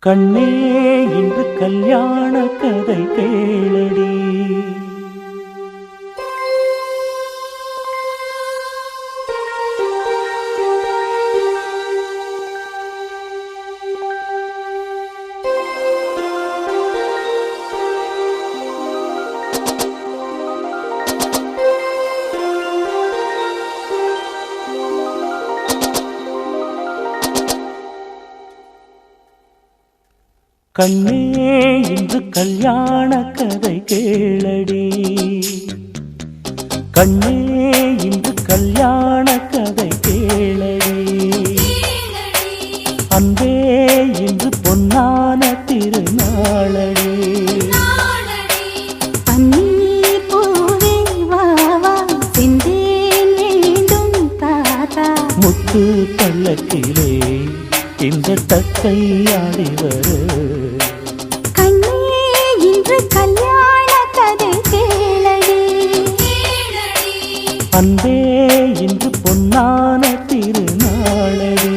கண்ணே இன்று கல்யாண கதை கேளடி. கண்ணே இன்று கல்யாண கதை கேளடி. கண்ணே இன்று கல்யாண கதை கேளடி. அன்பே இன்று பொன்னான திருநாளடி. பன்னீர் பூவே வா வா செந்தேன் வேண்டும் தாத்தா. முத்து பல்லக்கிலே இந்த தத்தை ஆடி வர. கண்ணே இன்று கல்யாண கதை கேளடி. அன்பே இன்று பொன்னான திருநாளடி.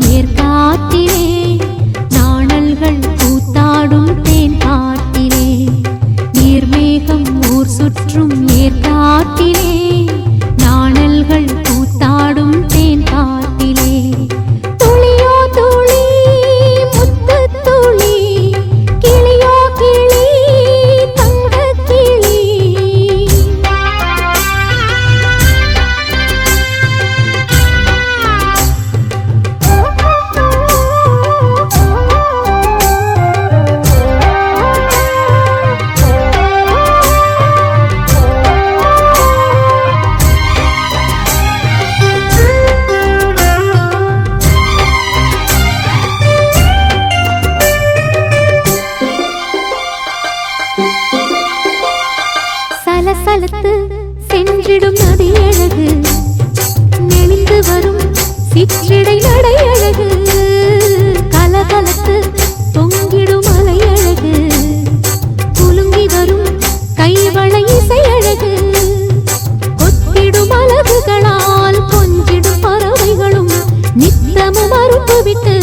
ஏற்காட்டிலே நாணல்கள் கூத்தாடும் தேன் காட்டிலே நீர்மேகம் ஊர் சுற்றும் ஏற்காட்டிலே நாணல்கள் கூத்தாடும் தேன் காட்டிலே துளியோ துளி முத்து துளி கிளியோ கிளி தங்க கிளி சலசலத்து சென்றிடும் நதி அழகு நெளிந்து வரும் சிற்றிடை நடை அழகு கலகலத்து தொங்கிடும் அலை அழகு குலுங்கி வரும் கைவளை இசை அழகு கொத்திடும் அழகுகளால் கொஞ்சிடும் பறவைகளும் நித்தமும் அறுப்பு விட்டு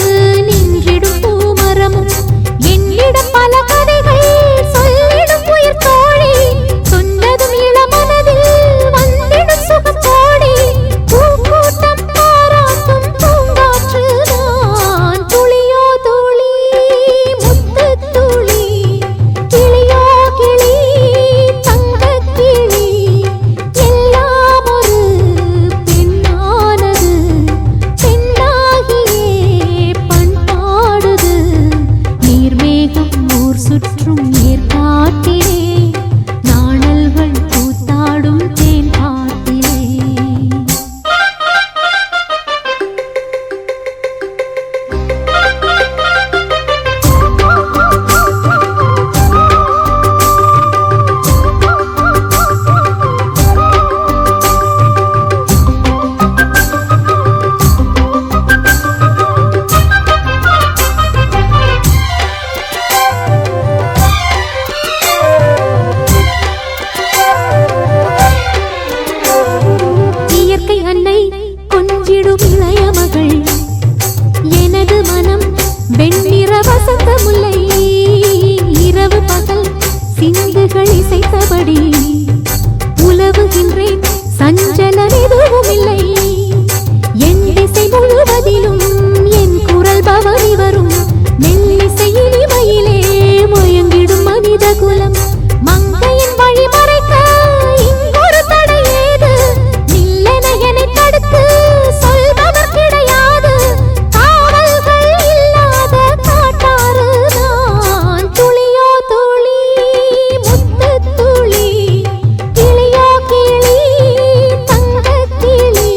நின்றிடும் பூமரமும் என்னிடம் பல கதைகள் சொல்லிடும் உயிர் தோழி சொன்னதும் இளமனதில் வந்திடும் சுகத்தோடி பூக்கூட்டம் பாராட்டும் பூங்காற்று நான் துளியோ துளி முத்து துளி கிளியோ கிளி தங்க கிளி எல்லாம் ஒரு பெண்ணானது பெண்ணாகியே பண்பாடுது நீர்மேகம் ஊர் சுற்றும் ஏற்காட்டிலே நாணல்கள் கூத்தாடும் தேன் காட்டிலே இயற்கை அன்னை கொஞ்சிடும் இளைய மகள் எனது மனம் வெண்ணிற வசந்த முல்லை இரவு பகல் சிந்துகள் இசைத்தபடி உலவுகின்றேன் சஞ்சலம் எதுவும் இல்லை என் திசை முழுவதிலும் என் குரல் பவனி வரும் மெல்லிசை இனிமையிலே முயங்கிடும் மனித குலம் மங்கையின் வழி மறைக்க இங்கொரு தடை ஏது நில்லென என்னை தடுத்து சொல்பவர் கிடையாது காவல்கள் இல்லாத காட்டாறு நான் துளியோ துளி முத்து துளி கிளியோ கிளி தங்க கிளி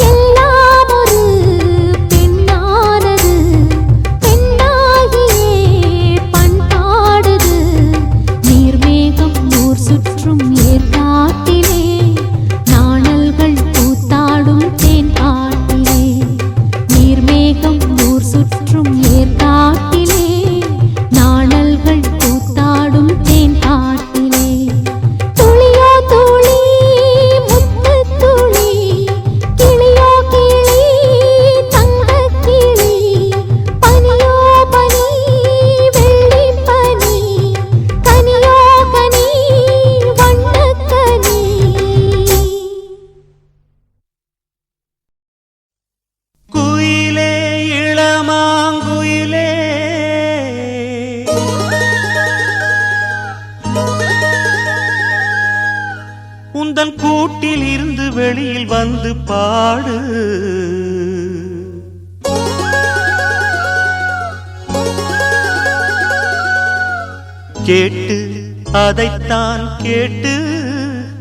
எல்லாம் ஒரு பெண்ணானது பெண்ணாகியே பண்பாடுது நீர்மேகம் ஊர் சுற்றும் ஏற்காட்டிலே நாணல்கள் கூத்தாடும் தேன் காட்டிலே நீர்மேகம் ஊர் சுற்றும் ஏற்காட்டிலே நாணல்கள் கூத்தாடும் தேன் காட்டிலே துளியோ துளி முத்து துளி கிளியோ கிளி தங்க கிளி பனியோ பனி வெள்ளி பனி கனியோ கனி வண்ணக்கனி குயிலே இளமாங்குயிலே உந்தன் கூட்டில் இருந்து வெளியில் வந்து பாடு கேட்டு அதைத்தான் கேட்டு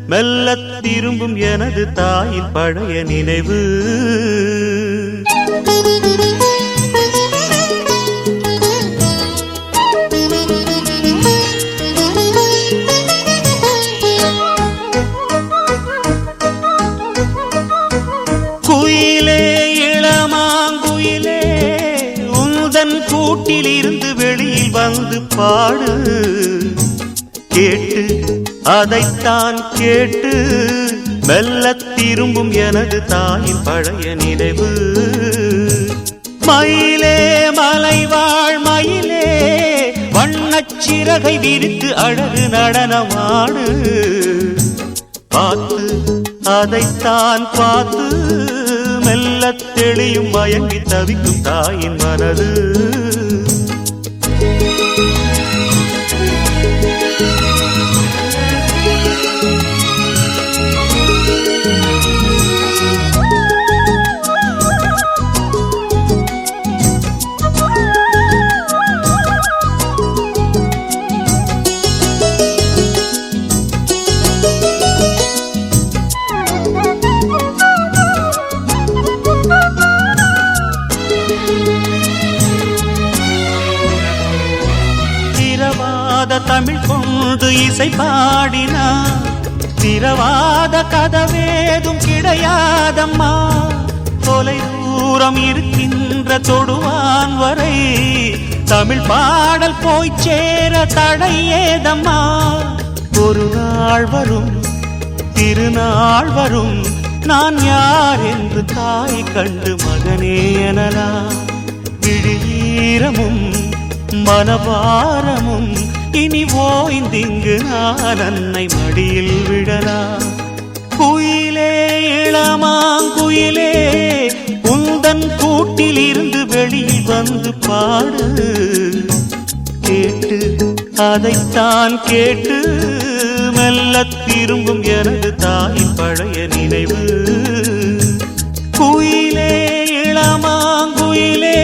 மெல்லத் திரும்பும் எனது தாயின் பழைய நினைவு குயிலே இளமாங்குயிலே உந்தன் கூட்டில் இருந்து வெளியில் வந்து பாடு கேட்டு அதைத்தான் கேட்டு மெல்லத் திரும்பும் எனது தாயின் பழைய நினைவு மயிலே மலைவாழ் மயிலே வண்ணச்சிறகை விரித்து அழகு நடனமாடு. பார்த்து அதைத்தான் பார்த்து மெல்லத் தெளியும் மயங்கி தவிக்கும் தாயின் மனது. தமிழ் கொண்டு இசை பாடினார், திரவாத கதவேதும் கிடையாதம்மா. தொலை தூரம் இருக்கின்ற தொடுவான் வரை தமிழ் பாடல் போய் சேர தடை ஏதம்மா. ஒரு நாள் வரும் திருநாள் வரும் நான் யார் என்று தாய் கண்டு மகனே எனலாம். விழியீரமும் மனபாரமும் இனி ஓய்ந்திங்கு நான் அன்னை மடியில் விடலாம். குயிலே இளமாங்குயிலே உந்தன் கூட்டில் இருந்து வெளியில் வந்து பாடு. கேட்டு அதைத்தான் கேட்டு மெல்லத் திரும்பும் எனது தாயின் பழைய நினைவு. குயிலே இளமாங்குயிலே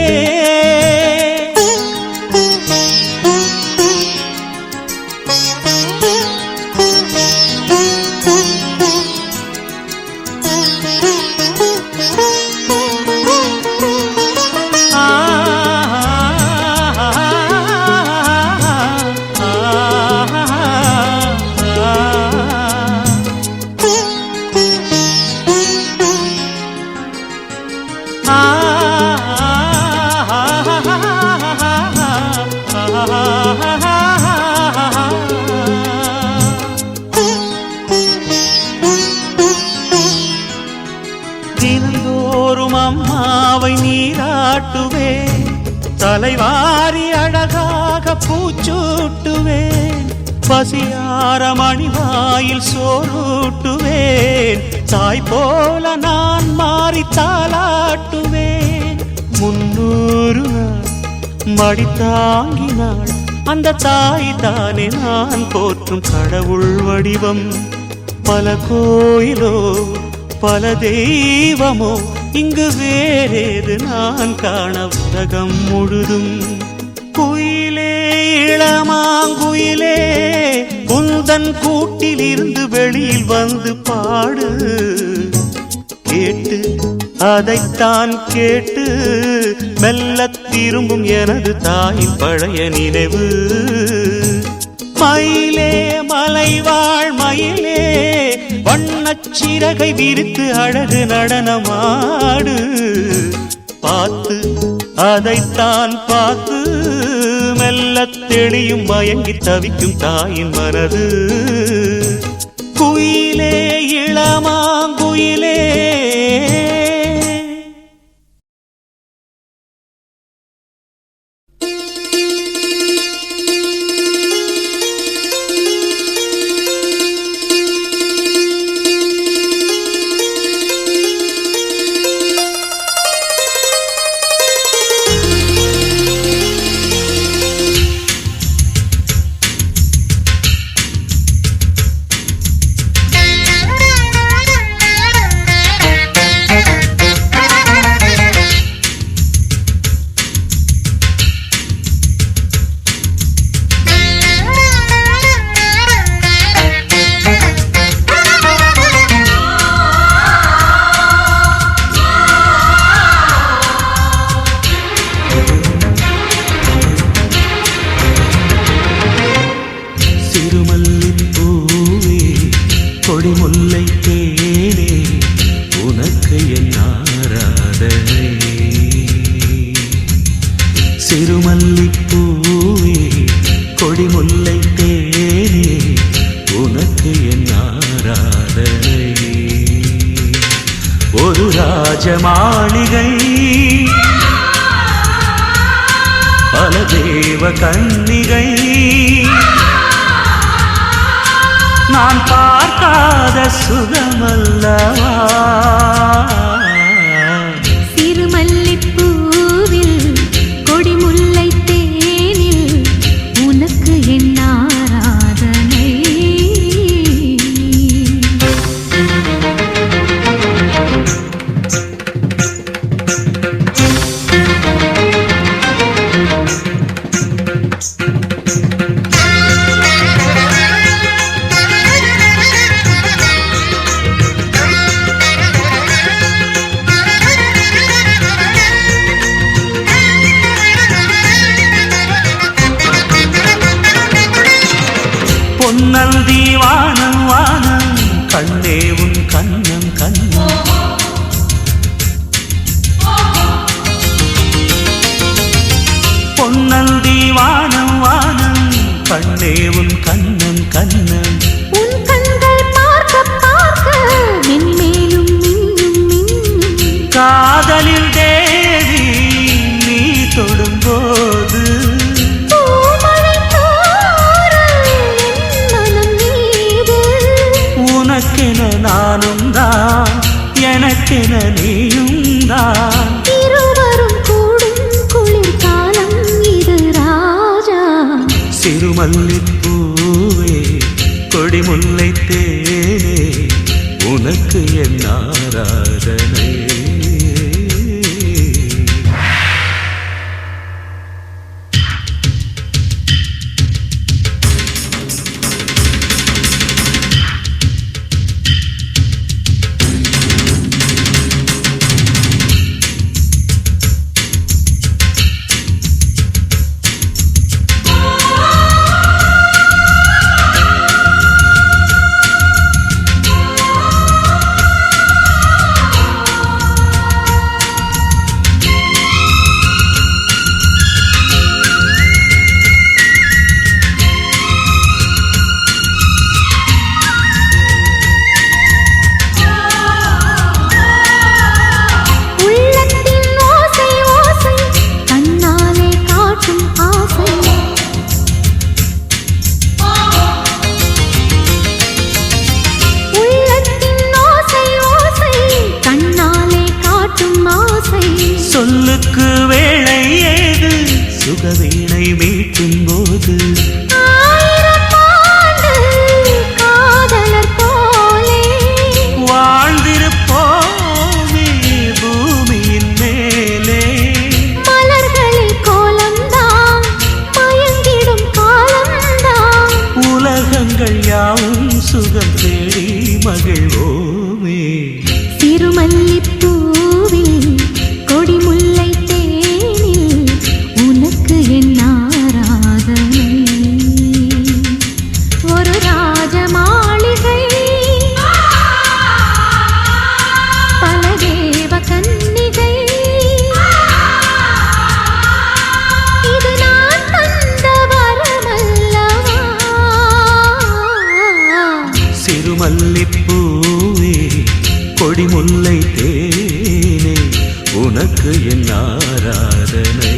தினந்தோறும் அம்மாவை நீராட்டுவேன், தலைவாரி அழகாக பூச்சூட்டுவேன். பசியார மணிவாயில் சோறூட்டுவேன், தாய் போல நான் மாறி தாலாட்டுவேன். 300 நாள் மடி தாங்கினாள் அந்த தாய் தானே நான் போற்றும் கடவுள் வடிவம். பல கோயிலோ பல தெய்வமோ இங்கு வேறேது நான் காண உலகம் முழுதும். குயிலே இளமாங்குயிலே உந்தன் கூட்டில் இருந்து வெளியில் வந்து பாடு. கேட்டு அதைத்தான் கேட்டு மெல்லத் திரும்பும் எனது தாயின் பழைய நினைவு. மயிலே மலைவாழ் மயிலே வண்ணச்சிறகை விரித்து அழகு நடனமாடு. பார்த்து அதைத்தான் பார்த்து மெல்லத் தெளியும் மயங்கி தவிக்கும் தாயின் மனது. குயிலே இளமாங்குயிலே கொடிமுல்லை தேனே உனக்கு என் ஆராதனை. சிறுமல்லிப்பூவே கொடிமுல்லை தேனே உனக்கு என் ஆராதனை. ஒரு ராஜ மாளிகை தேவ கன்னிகை நான் பார்க்காத சுகமல்லவா சிறுமல்லிப்பூவில் கொடிமுல்லை தேனில் உனக்கு என் ஆராதனை பொன்னந்தி வானம் வானம் கண்ணே உன் கண்ணம் கண்ணம் பொன்னந்தி வானம் வானம் கண்ணே உன் கண்ணம் கண்ணம் உன் கண்கள் பார்க்க பார்க்க மென்மேலும் மின்னும் மின்னும் காதலில் தேவி நீ தொடும்போது பூமழை தூறல் என் மனம் மீது உனக்கென நானும் தான் எனக்கென நீயும் தான் இருவரும் கூடும் குளிர்காலம் இது ராஜா சிறுமல்லிப்பூவே கொடிமுல்லை தேனே உனக்கு என் ஆராதனை உள்ளத்தின் ஓசை ஓசை கண்ணாலே காட்டும் ஆசை உள்ளத்தின் ஓசை ஓசை கண்ணாலே காட்டும் ஆசை சொல்லுக்கு வேளை ஏது சுகவீணை மீட்டும் போது ஆயிரம் ஆண்டு காதலர் போலே வாழ்ந்திருப்போமே பூமியின் மேலே மலர்களில் கோலம்தான் மயங்கிடும் காலம்தான் உலகங்கள் யாவும் சுகம் தேடி மகிழ்வோமே திருமல்லிப்பூவில் கொடிமுல்லை தேனில் உனக்கு என் ஆராதனை ஒரு ராஜ மாளிகை பல தேவ கன்னிகை இது நான் தந்த வரமல்லவா சிறுமல்லிப்பூவே கொடிமுல்லை தேனே உனக்கு என் ஆராதனை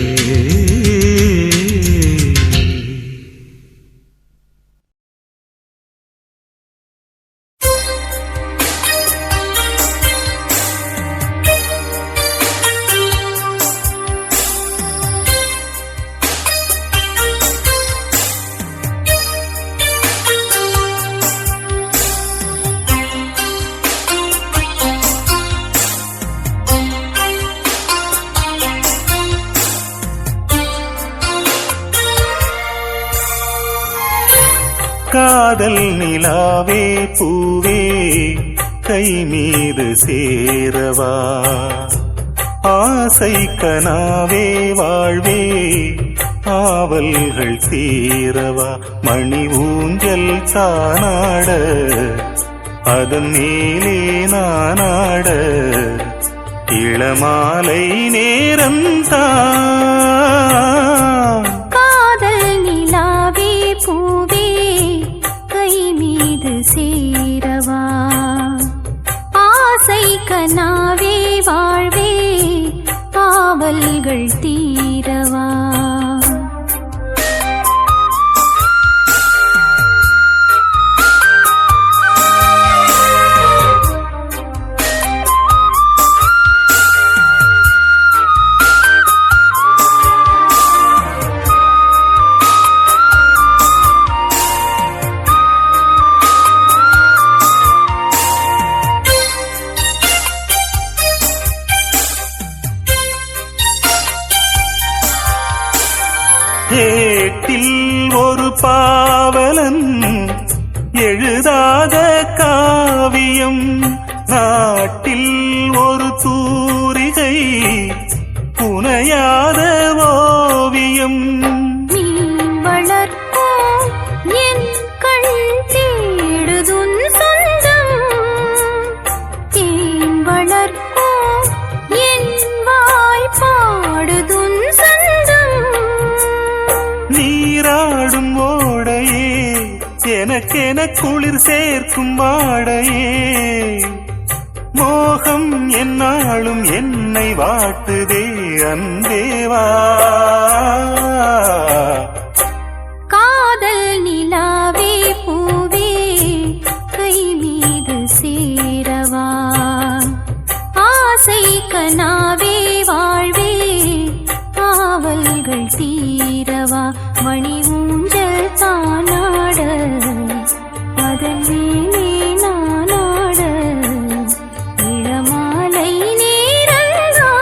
காதல் நிலாவே பூவே கை மீது சேரவா ஆசை கனாவே வாழ்வே ஆவல்கள் தீரவா மணி ஊஞ்சல் தானாட அதன் மேலே நானாட இளமாலை நேரம் தான் காதல் நிலாவே பூவே கை மீது சேரவா ஆசை கனாவே வாழ்வே காவல்கள் தீரவா ஏட்டில் ஒரு பாவலன் எழுதாத காவியம், நாட்டில் ஒரு தூரிகை புனையாத ஓவியம். நீ வளர்ப்போ என் கண் தேடுதுன் சொந்தம், தேன் வளர்ப்போ என் வாய் பாடுதுன் சொந்தம். நீராடும் ஓடையே எனக்கென குளிர் சேர்க்கும் வாடையே, மோகம் என்னாலும் என்னை வாட்டுதே அன்பேவா. காதல் நிலாவே பூவே கை மீது சேரவா, ஆசை கனாவே வாழ்வே ஆவல்கள் தீரவா. மணி ஊஞ்சல் தானாட அதன் மேலே நானாட, இளமாலை நேரந்தான்.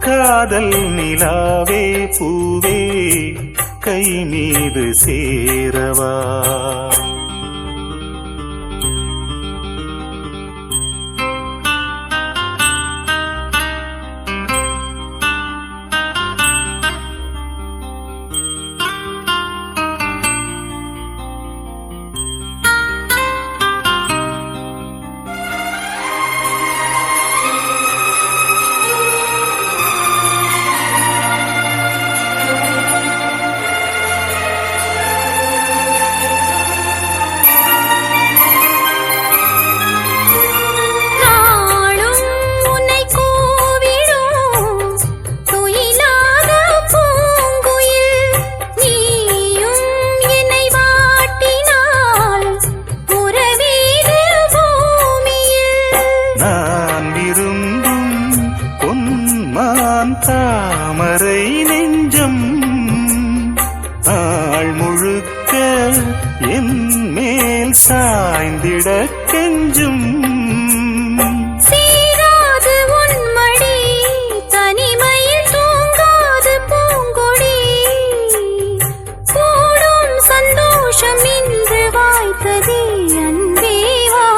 காதல் நிலாவே பூவே கை மீது சேரவா. நாளும் உன்னை கூவிடும் துயிலாத பூங்குயில், நீயும் என்னை வாட்டினால் உறவீது பூமியில். நான் விரும்பும் பொன்மான் தாமரை நெஞ்சம், நாள் முழுக்க என் மேல் சாய்ந்திட கெஞ்சும். சீராது உன் மடி தனிமையில் தூங்காது பூங்கொடி, கூடும் சந்தோஷம் இன்று வாய்த்ததே அன்பேவா.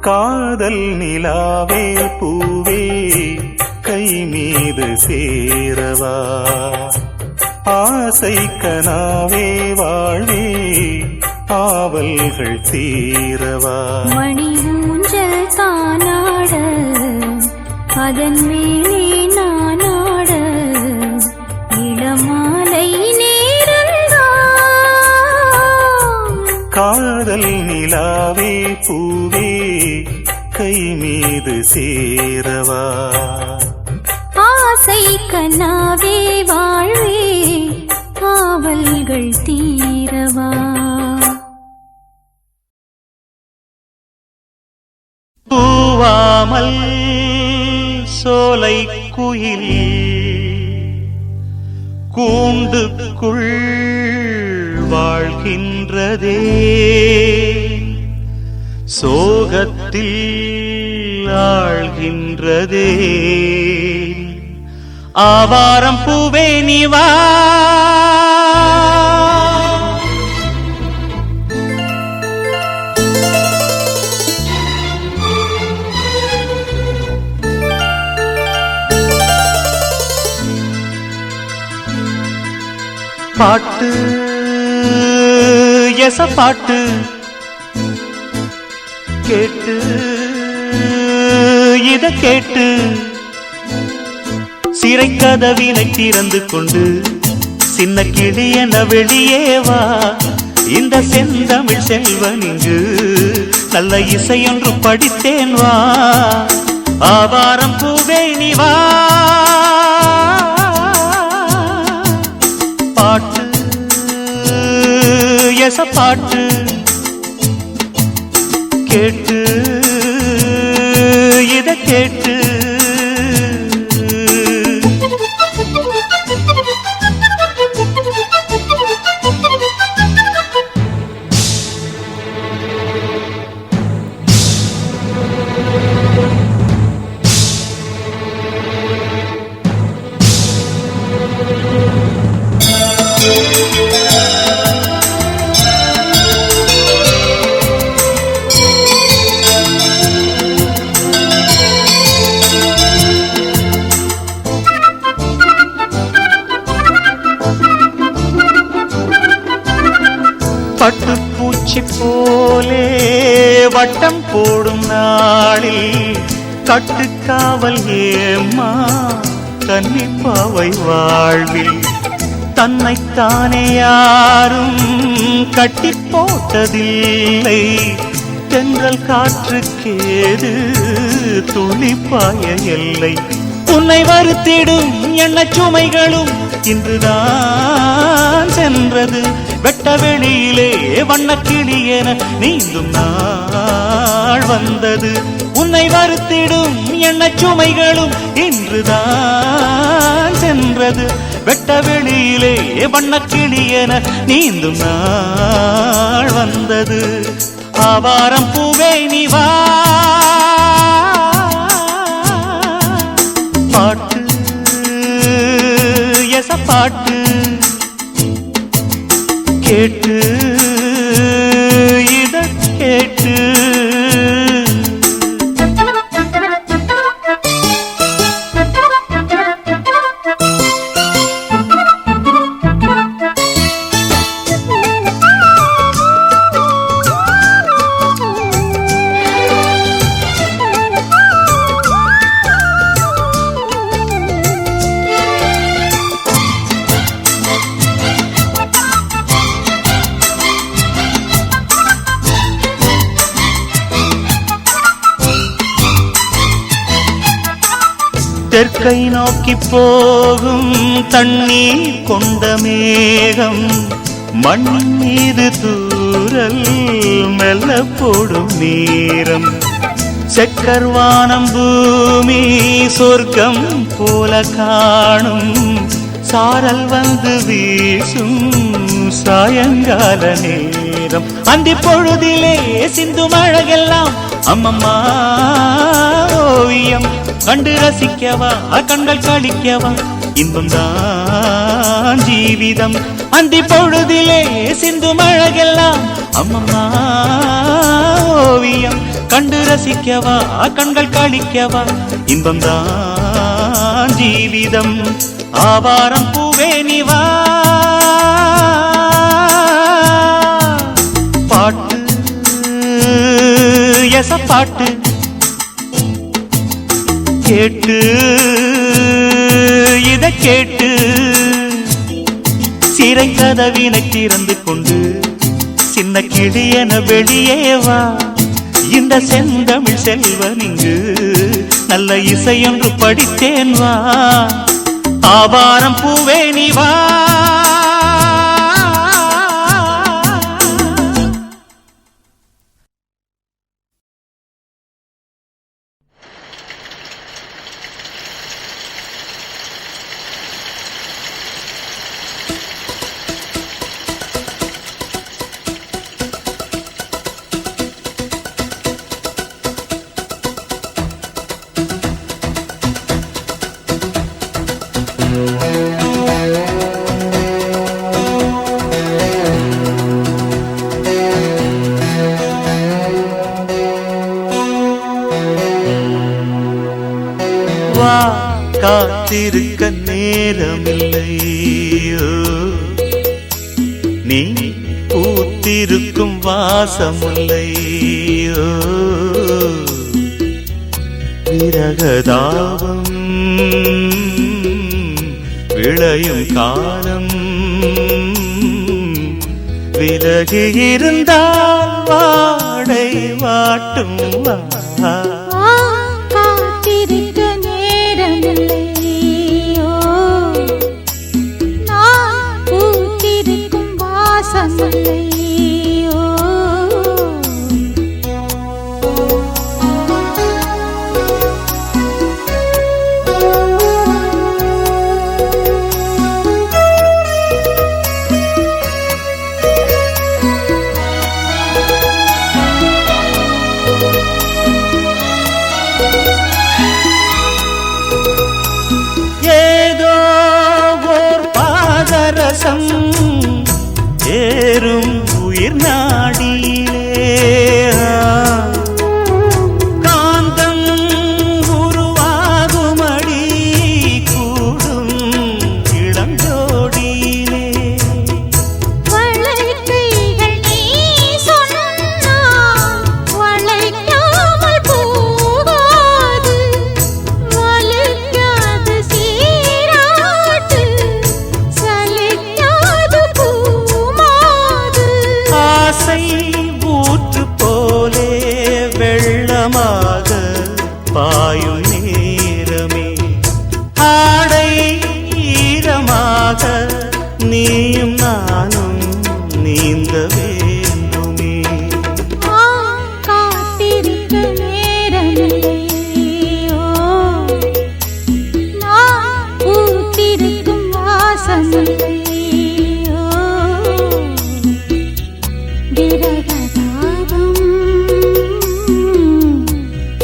காதல் நிலாவே பூவே கை மீது சேரவா, ஆசை கனாவே வாழ்வே ஆவல்கள் தீரவா. மணி ஊஞ்சல் தானாட அதன் மேலே நானாட, இளமாலை நேரந்தான். காதல் நிலாவே பூவே கை மீது சேரவா. ஆசை கனாவே வாழ்வே ஆவல்கள் தீரவா. பூவாமல் சோலை குயில் கூண்டுக்குள் வாழ்கின்றதே, சோகத்தில் ஆழ்கின்றதே. ஆவாரம் பூவே நீ வா, பாட்டு எச பாட்டு கேட்டு இத கேட்டு சிறை கதவினை திறந்து கொண்டு சின்ன கிளி என வெளியே வா. இந்த செந்தமிழ் செல்வன் இங்கு நல்ல இசையொன்று படித்தேன் வா. ஆவாரம் பூவே நீ வா, பாட்டு எச பாட்டு கேட்டு இத கேட்டு போலே வட்டம் போடும் நாளில் கட்டுக்காவல் ஏம்மா கன்னிப்பாவை வாழ்வில் தன்னைத்தானே யாரும் கட்டி போட்டதில்லை தென்றல் காற்றுக்கேது துளிப்பாய எல்லை உன்னை வருத்திடும் எண்ணச் சுமைகளும் இன்றுதான் சென்றது வெட்ட வெளியிலே வண்ணக்கிளியென நீந்தும் நாள் வந்தது உன்னை வருத்திடும் எண்ணச் சுமைகளும் இன்றுதான் சென்றது வெட்ட வெளியிலே வண்ணக்கிளியென நீந்தும் நாள் வந்தது ஆவாரம் பூவே நீ வா பாட்டு பாட்டு கேட்டு இத கேட்டு தெற்கை நோக்கி போகும் தண்ணீர் கொண்ட மேகம் மண் மீது தூறல் மெல்ல போடும் நேரம் செக்கர்வானம் பூமி சொர்க்கம் போல காணும் சாரல் வந்து வீசும் சாயங்கால நேரம் அந்தி பொழுதிலே சிந்து மழகெல்லாம் அம்மம்மா ஓவியம் கண்டு ரசிக்கவா கண்கள் கழிக்கவா இன்பம்தான் ஜீவிதம் அந்தி பொழுதிலே சிந்து மழகெல்லாம் அம்மம்மா ஓவியம் கண்டு ரசிக்கவா கண்கள் கழிக்கவா இன்பம்தான் ஜீவிதம் ஆவாரம் பூவே நீ வா பாட்டு பாட்டு கேட்டு இத கேட்டு சிறை கதவினை திறந்து கொண்டு சின்ன கிளியன வெளியே வா இந்த செந்தமிழ் செல்வன் இங்கு நல்ல இசையொன்று படித்தேன் வா ஆவாரம் பூவே நீ வா காத்திருக்க நேரமில்லையோ நீ பூத்திருக்கும் வாசமில்லையோ விரகதாபம் விளையும் காலம் விலகி இருந்தால் வாடை வாட்டும் காத்திருக்க நேரமில்லையோ நான் பூத்திருக்கும் வாசமில்லையோ நீயும் நானும் நீந்த வேண்டுமே. காத்திருக்க நேரமில்லையோ, நான் பூத்திருக்கும் வாசமில்லையோ, விரகதாபம்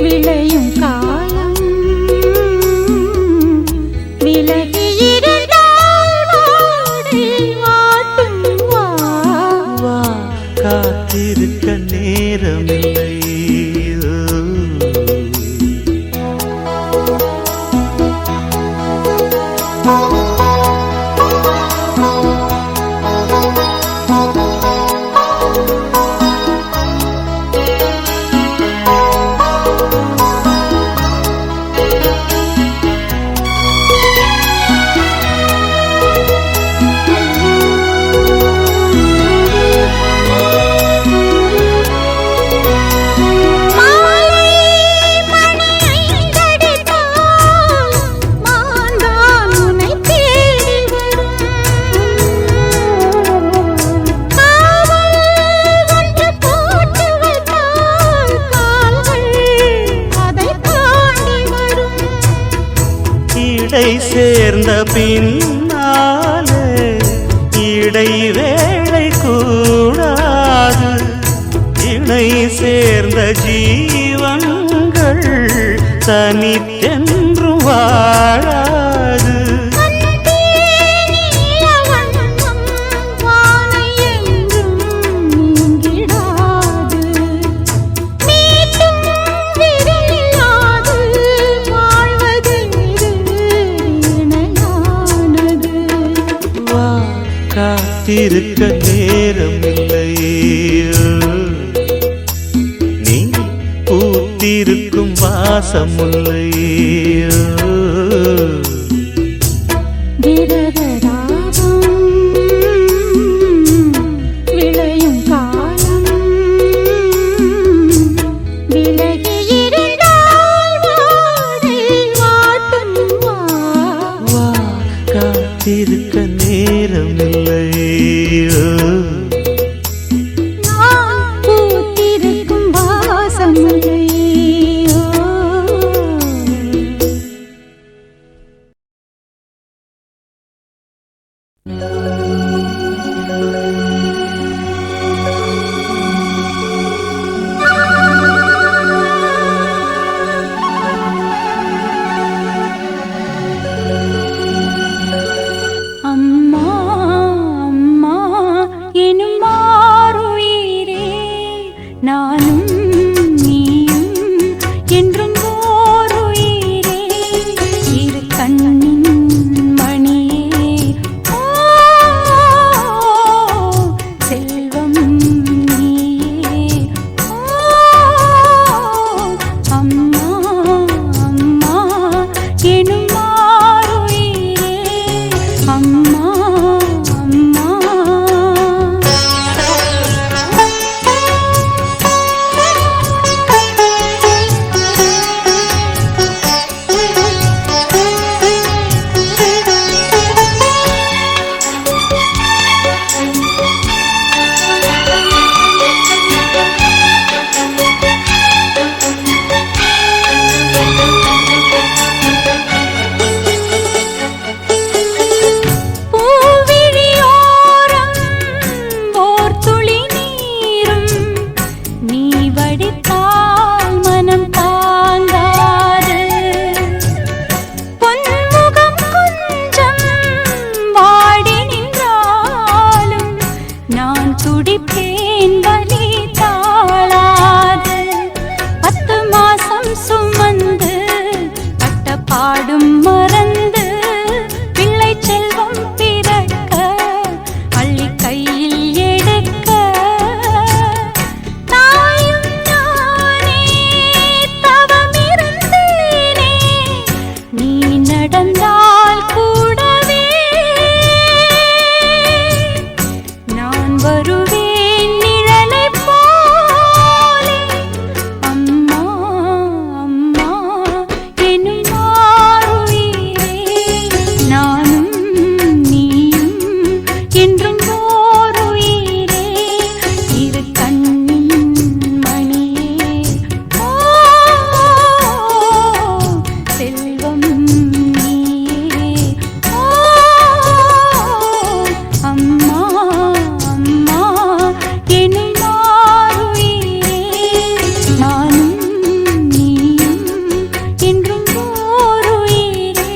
விளையும் காலம் விலகி இருந்தால் வாடை வாட்டும் வா. காத்திருக்க நேரமில்லை. இடை சேர்ந்த பின்னாலே இடை வேளை கூடாது. இணை சேர்ந்த ஜீவன்கள் தனித்தென்று வாழாது. காத்திருக்க நேரமில்லை. நீ பூத்திருக்கும் வாசமுல்லை. விரகதாபம் விளையும் காலம் விலகி இருந்தால் வாடை வாட்டும் வா. காத்திருக்க நேரமில்லை. நான் பூத்திருக்கும் வாசமில்லையோ. நீயே. ஓ அம்மா அம்மா எனும் மாறுயிரே, நானும் நீயும் என்றும் ஓருயிரே.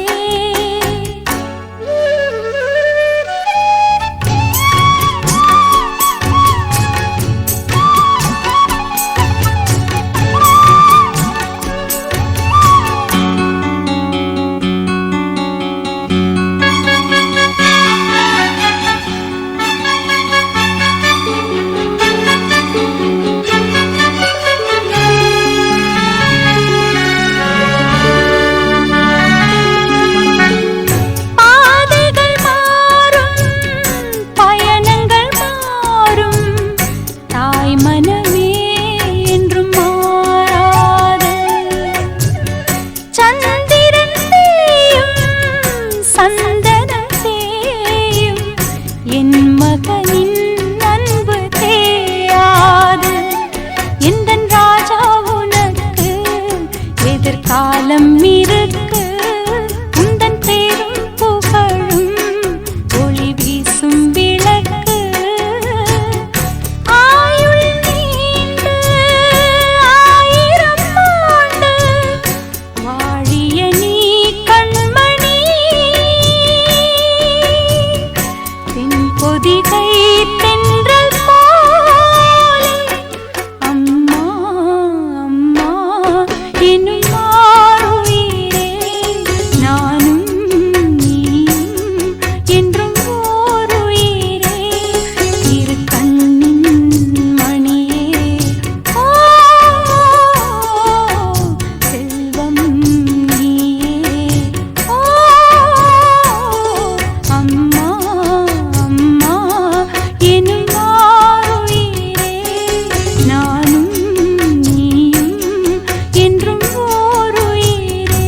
பாதைகள் மாறும், பயணங்கள் மாறும், தாய் மனமே என்றும் மாறாது. சந்திரன் தேயும், சந்தனம் தேயும், என் மகனின் அன்பு தேயாது. எந்தன் ராஜா உனக்கு எதிர்காலம் இருக்கு, உந்தன் பேரும் புகழும் ஒளி வீசும் விளக்கு. ஆயுள் நீண்டு 1000 ஆண்டு வாழிய நீ கண்மணி. தென்பொதிகை தென்றல் போலே அம்மா அம்மா எனும் மாறுயிரே, நானும் நீயும் என்றும் ஓருயிரே. இரு கண்ணின் மணியே, ஓ செல்வம் நீயே. ஓ அம்மா அம்மா எனும் மாறுயிரே, நானும் நீயும் என்றும் ஓருயிரே.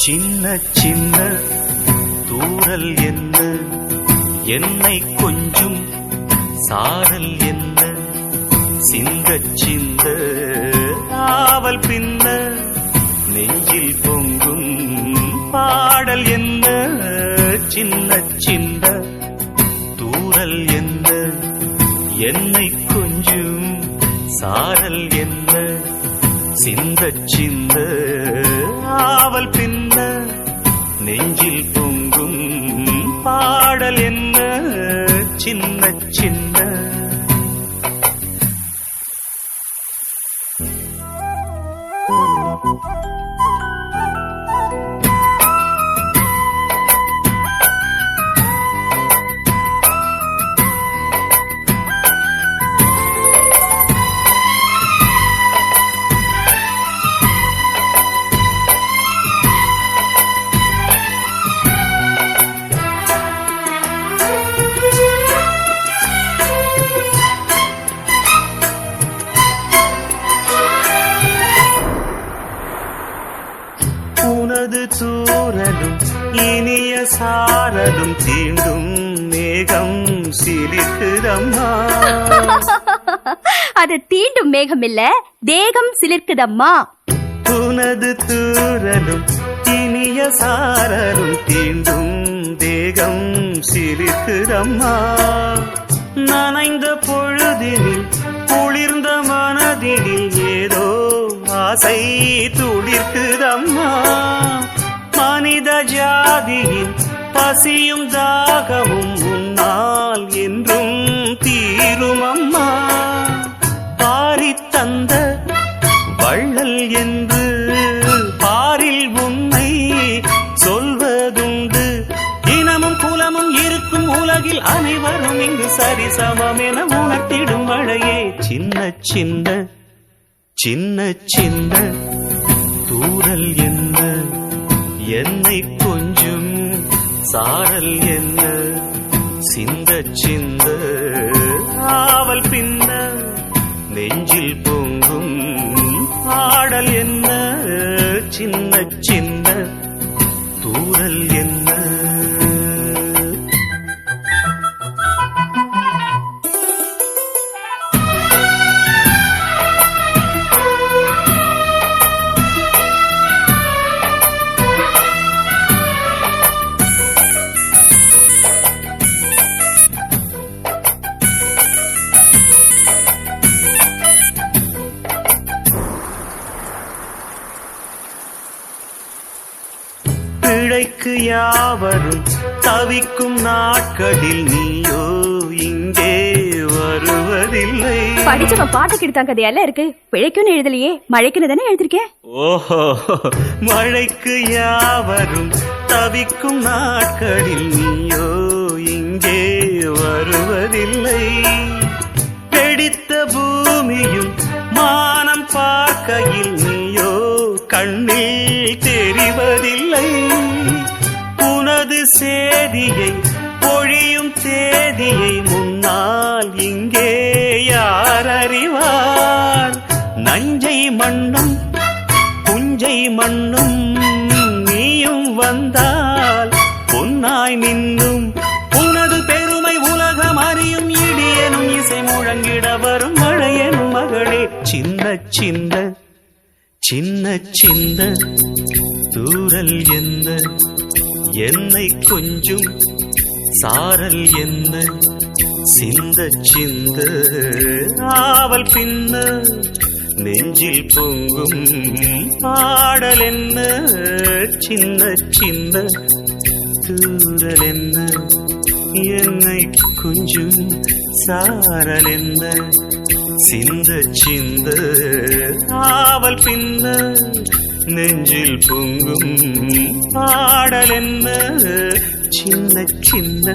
சின்ன சின்ன தூறல் என்ன, என்னை கொஞ்சும் சாரல் என்ன, சிந்த சிந்த ஆவல் பின்ன, நெஞ்சில் பொங்கும் பாடல் என்ன. சின்ன சின்ன தூறல் என்ன, என்னை கொஞ்சும் சாரல் என்ன, சிந்த சிந்த ஆவல் பின்ன, நெஞ்சில் பொங்கும் பாடல் என்ன. சின்ன சின்ன உனது தூறலும் இனிய சாரலும் தீண்டும் மேகம் சிலிர்க்குதம்மா. அது தீண்டும் மேகம் இல்ல, தேகம் சிலிர்க்குதம்மா. உனது தூறலும் இனிய சாரலும் தீண்டும் தேகம் சிலிர்க்குதம்மா. நனைந்த பொழுதினில் குளிர்ந்த மனதினில் ஏதோ ஆசை துளிர்க்குதம்மா. மனித ஜாதியின் பசியும் தாகமும் உன்னால் என்றும் தீரும் அம்மா. பாரித் தந்த வள்ளல் என்று பாரில் உன்னை சொல்வதுண்டு. இனமும் குலமும் இருக்கும் உலகில் அனைவரும் இங்கு சரிசமம் என உணர்த்திடும் மழையே. சின்ன சின்ன சின்ன சின்ன தூறல் என்ன, என்னை கொஞ்சம் சாரல் என்ன சிந்த சிந்த ஆவல் பின்ன நெஞ்சில் பொங்கும் ஆடல் என்ன சின்ன சின்ன தூரல் என்ன பிழைக்கு யாவரும் தவிக்கும் நாட்களில் நீயோ இங்கே வருவதில்லை. படிச்சவன் பாட்டுக்கு எடுத்தான் கதையெல்லாம் இருக்கு. பிழைக்குன்னு எழுதலையே, மழைக்குன்னு தானே எழுதிருக்கேன். ஓஹோ, மழைக்கு யாவரும் தவிக்கும் நாட்களில் நீயோ இங்கே வருவதில்லை. வெடித்த பூமியும் மானம் பார்க்கையில் நீயோ கண்ணில் தெரிவதில்லை. உனது சேதியை பொழியும் தேதியை முன்னால் இங்கே யார் அறிவார்? நஞ்சை மண்ணும் புஞ்சை மண்ணும் நீயும் வந்தால் பொன்னாய் மின்னும். உனது பெருமை உலகம் அறியும். இடியனும் இசை முழங்கிட வரும் மழையனும் மகளே. சின்ன சின்ன சின்ன சின்ன தூரல் என்ன என்னை கொஞ்சம் சாரல் என்ன சிந்த சிந்த ஆவல் பின்ன நெஞ்சில் பொங்கும் பாடல் என்ன சின்ன சின்ன தூரல் என்ன என்னை கொஞ்சம் சாரல் என்ன சிந்த சிந்த ஆவல் பின்ன நெஞ்சில் பொங்கும் பாடல் என்ன சின்ன சின்ன